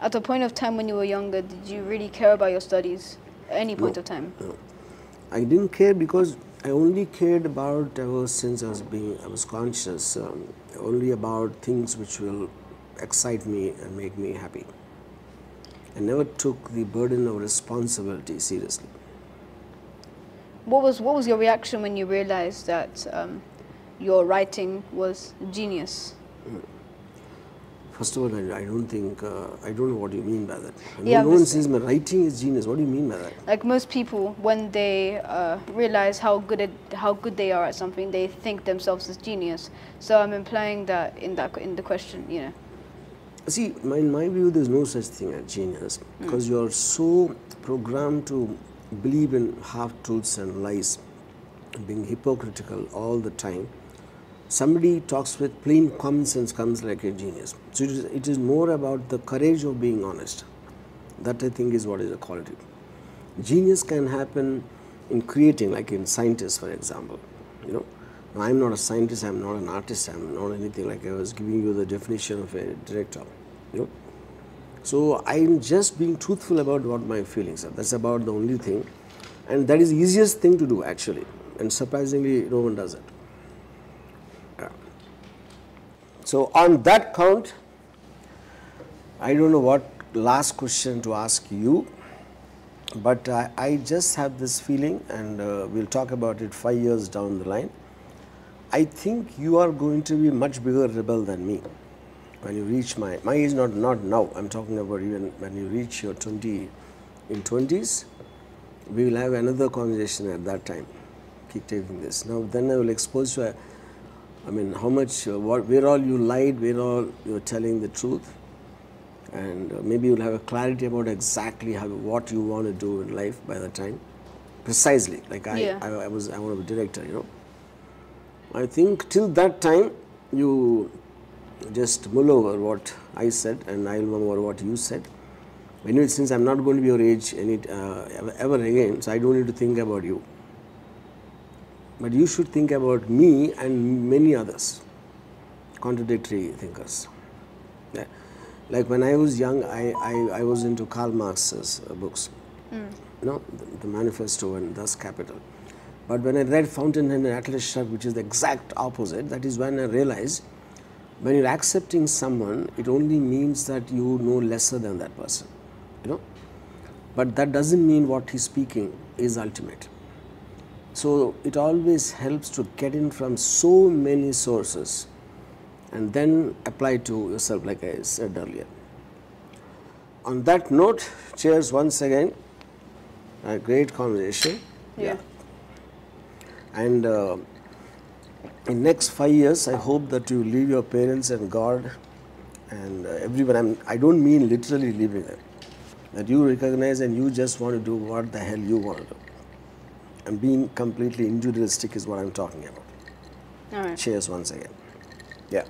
At a point of time when you were younger, did you really care about your studies at any point of time? No. I didn't care because I only cared about, ever since I was conscious, only about things which will excite me and make me happy. I never took the burden of responsibility seriously. What was your reaction when you realized that your writing was genius? First of all, I don't think, I don't know what you mean by that. Yeah, no one says my writing is genius. What do you mean by that? Like most people, when they realize how good they are at something, they think themselves as genius. So I'm implying that in the question, See, in my view, there's no such thing as genius, because you're so programmed to believe in half-truths and lies, being hypocritical all the time. Somebody talks with plain common sense comes like a genius. So it is more about the courage of being honest. That I think is what is a quality. Genius can happen in creating, like in scientists, for example. Now, I'm not a scientist, I'm not an artist, I'm not anything, like I was giving you the definition of a director. So I'm just being truthful about what my feelings are. That's about the only thing. And that is the easiest thing to do, actually. And surprisingly, no one does it. So on that count, I don't know what last question to ask you, but I just have this feeling, and we'll talk about it 5 years down the line. I think you are going to be much bigger rebel than me when you reach my age, not now, I'm talking about even when you reach your 20s, we will have another conversation at that time. Keep taking this. Now then I will expose you, I mean, how much, where all you lied, where all you are telling the truth, and maybe you'll have a clarity about exactly what you want to do in life by that time, precisely. Like I want to be director, you know. I think till that time you just mull over what I said, and I'll remember what you said. Anyway, since I'm not going to be your age ever again, so I don't need to think about you. But you should think about me and many others, contradictory thinkers. Yeah. Like when I was young, I was into Karl Marx's books, you know, the Manifesto and Thus Capital. But when I read Fountainhead and Atlas Shrugged, which is the exact opposite, that is when I realized when you're accepting someone, it only means that you know lesser than that person, you know. But that doesn't mean what he's speaking is ultimate. So it always helps to get in from so many sources and then apply to yourself, like I said earlier. On that note, cheers once again. A great conversation. Yeah. And in next 5 years, I hope that you leave your parents and God and everyone. I don't mean literally leaving them. That you recognize and you just want to do what the hell you want to do. And being completely individualistic is what I'm talking about. All right. Cheers once again. Yeah.